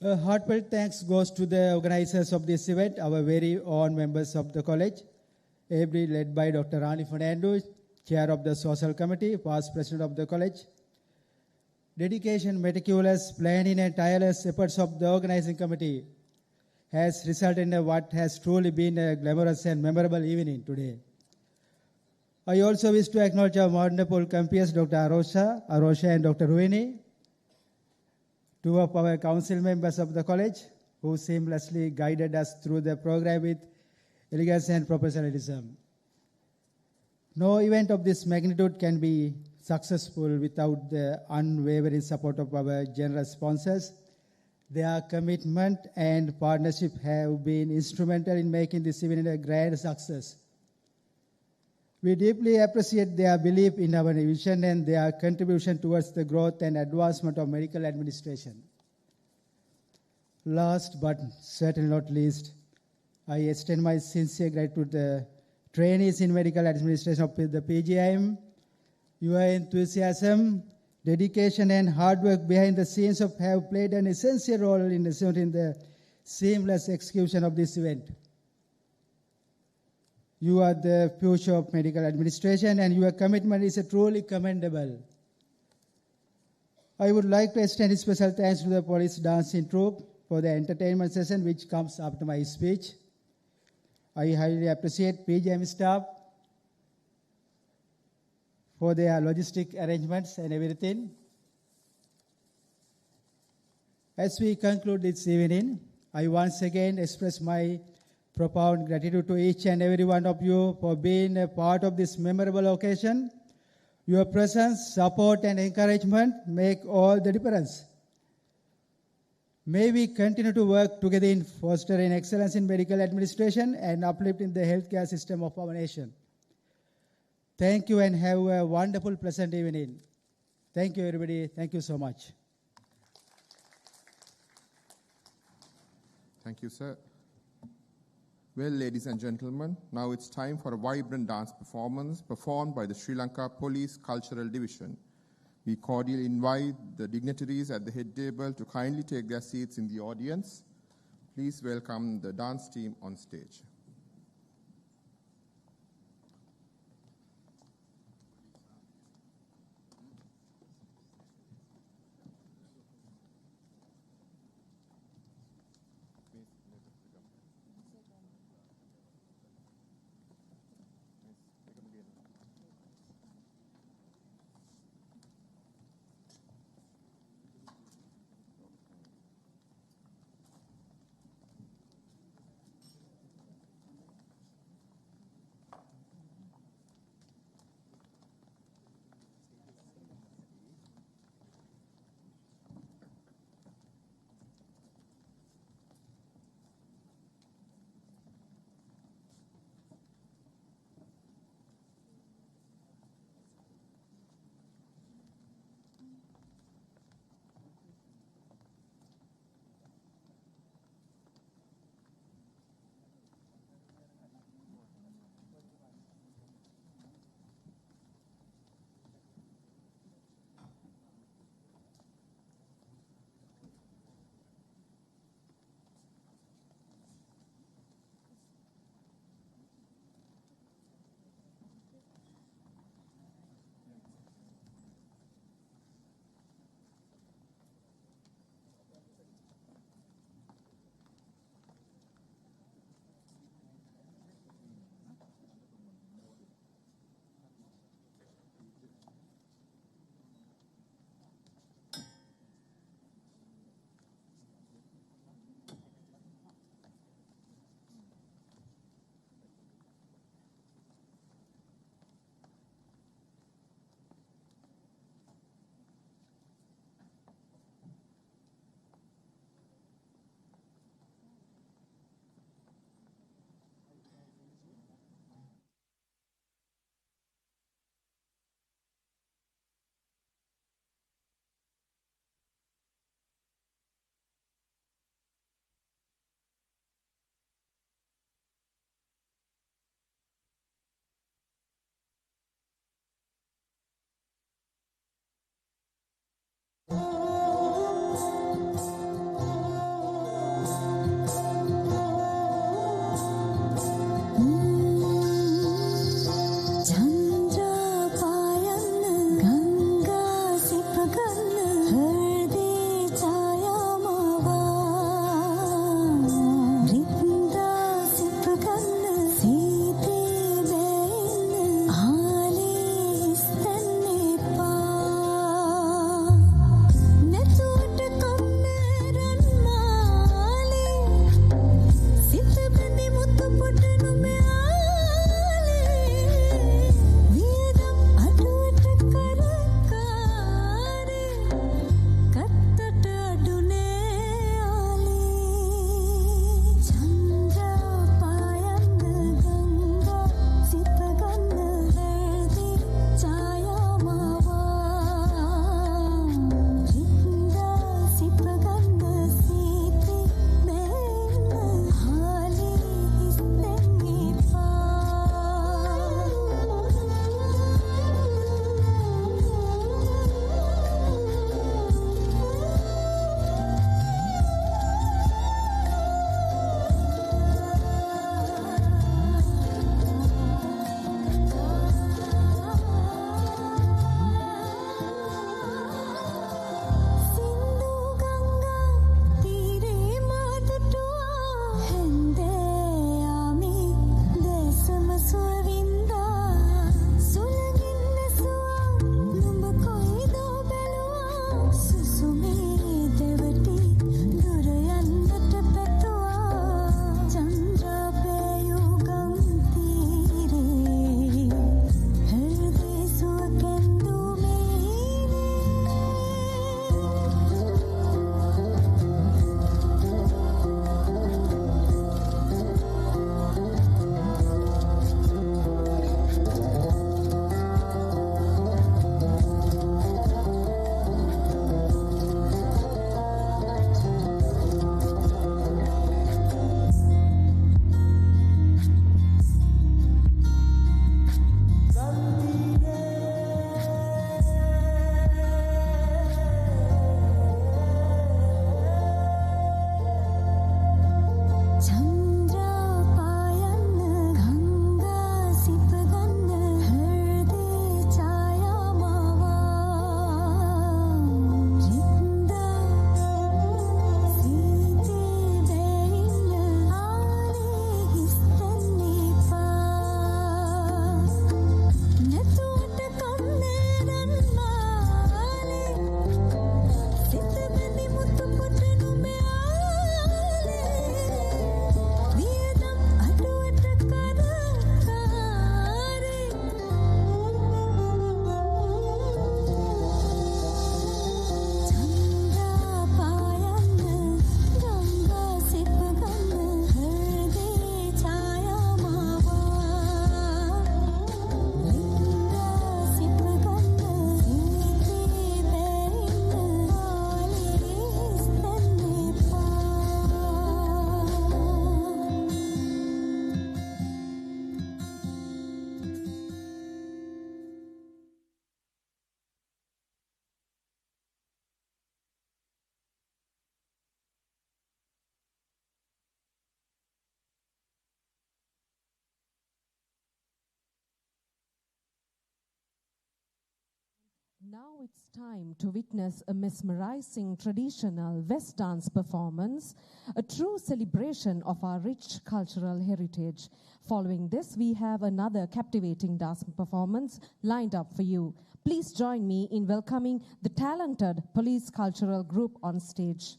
A heartfelt thanks goes to the organizers of this event, our very own members of the college, ably led by Dr. Rani Fernando, Chair of the Social Committee, past President of the college. Dedication, meticulous planning, and tireless efforts of the organizing committee has resulted in what has truly been a glamorous and memorable evening today. I also wish to acknowledge our wonderful compeers, Dr. Arosha and Dr. Ruini, two of our council members of the college, who seamlessly guided us through the program with elegance and professionalism. No event of this magnitude can be successful without the unwavering support of our generous sponsors. Their commitment and partnership have been instrumental in making this event a grand success. We deeply appreciate their belief in our vision and their contribution towards the growth and advancement of medical administration. Last but certainly not least, I extend my sincere gratitude to the trainees in medical administration of the PGIM. Your enthusiasm, dedication, and hard work behind the scenes have played an essential role in ensuring the seamless execution of this event. You are the future of medical administration, and your commitment is truly commendable. I would like to extend a special thanks to the police dancing troupe for the entertainment session which comes after my speech. I highly appreciate PGM staff for their logistic arrangements and everything. As we conclude this evening, I once again express my profound gratitude to each and every one of you for being a part of this memorable occasion. Your presence, support, and encouragement make all the difference. May we continue to work together in fostering excellence in medical administration and uplifting the healthcare system of our nation. Thank you and have a wonderful, pleasant evening. Thank you, everybody. Thank you so much. Thank you, sir. Well, ladies and gentlemen, now it's time for a vibrant dance performance performed by the Sri Lanka Police Cultural Division. We cordially invite the dignitaries at the head table to kindly take their seats in the audience. Please welcome the dance team on stage. Now it's time to witness a mesmerizing traditional West dance performance, a true celebration of our rich cultural heritage. Following this, we have another captivating dance performance lined up for you. Please join me in welcoming the talented Police Cultural Group on stage.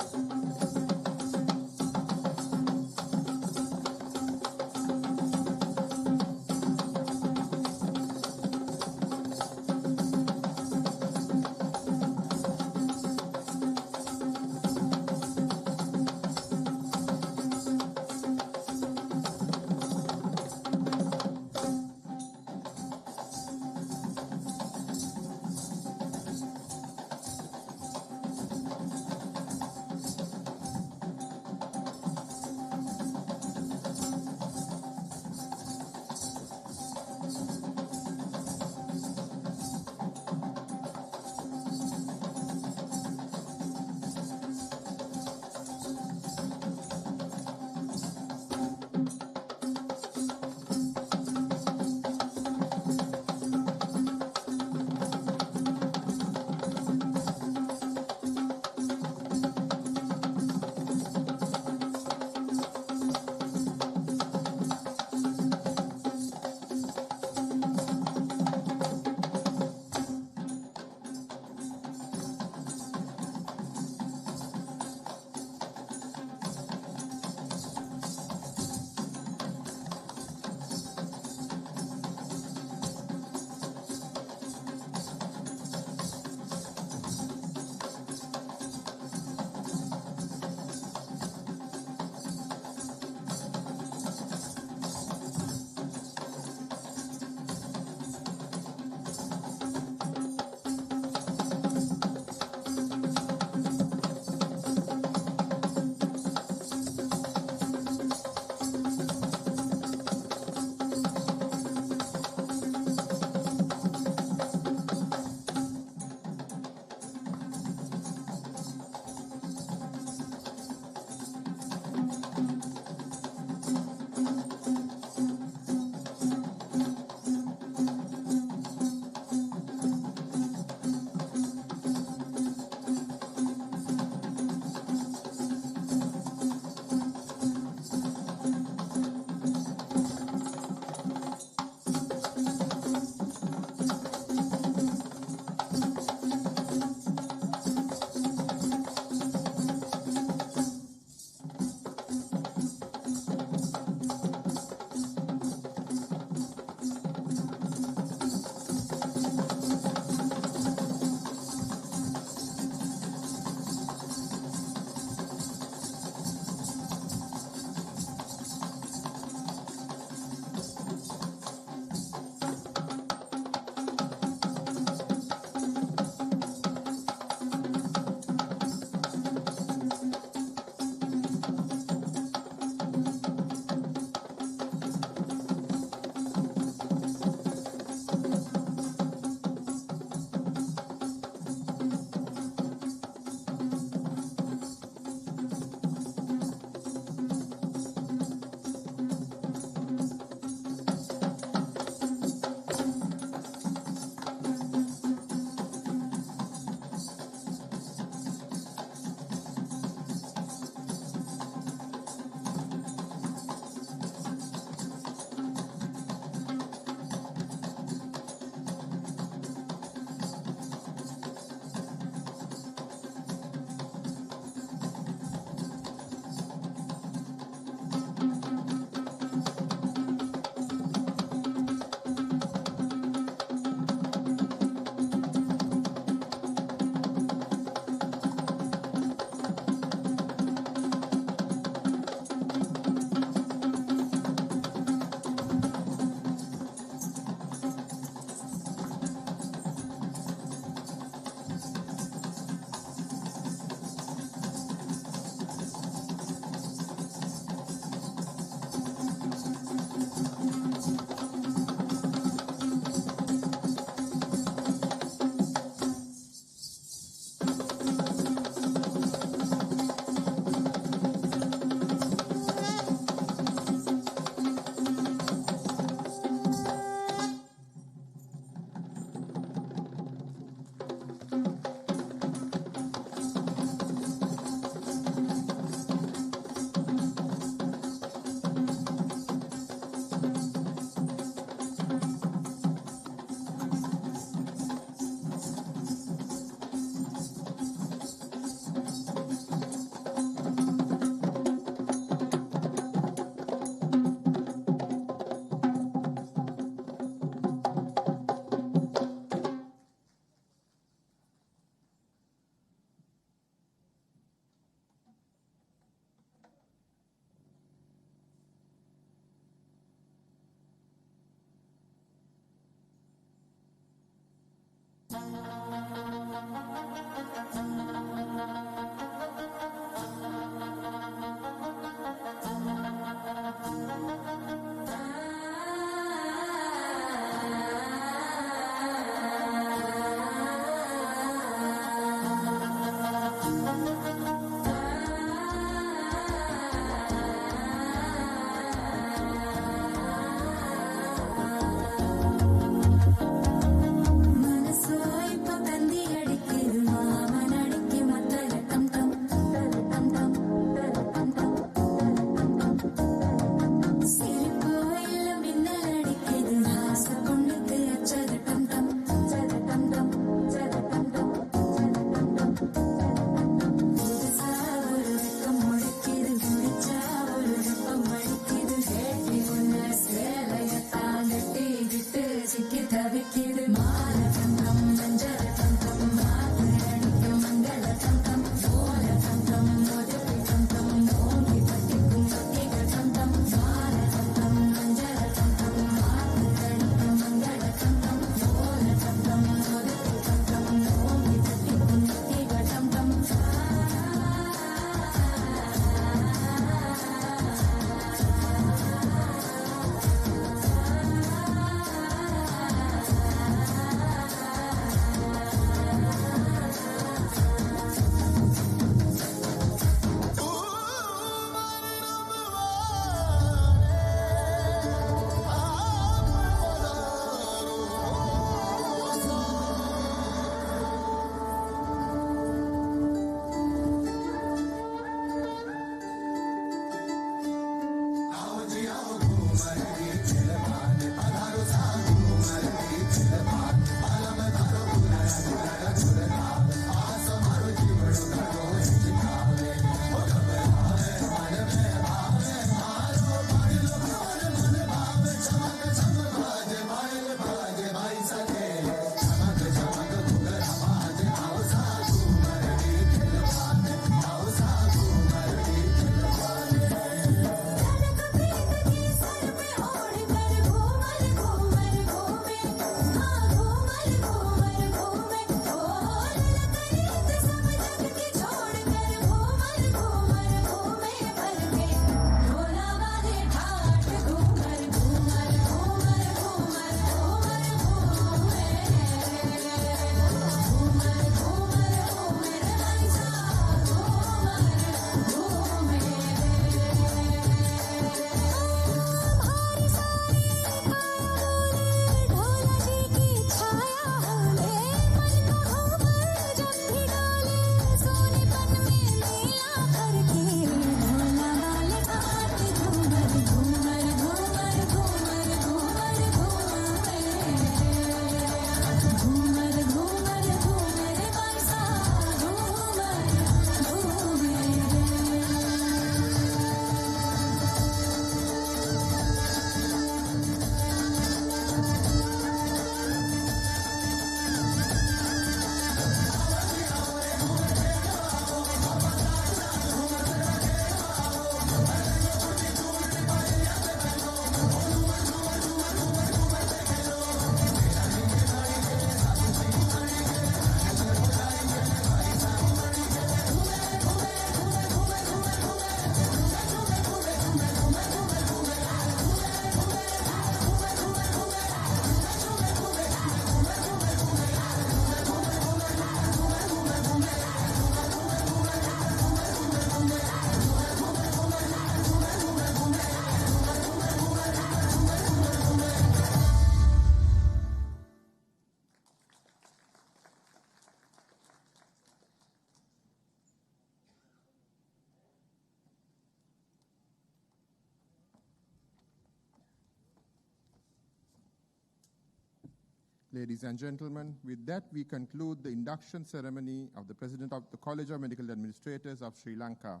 Ladies and gentlemen, with that we conclude the induction ceremony of the President of the College of Medical Administrators of Sri Lanka.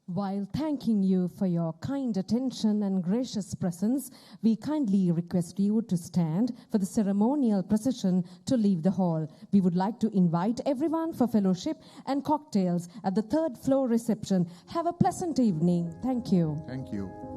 While thanking you for your kind attention and gracious presence, we kindly request you to stand for the ceremonial procession to leave the hall. We would like to invite everyone for fellowship and cocktails at the third floor reception. Have a pleasant evening. Thank you. Thank you.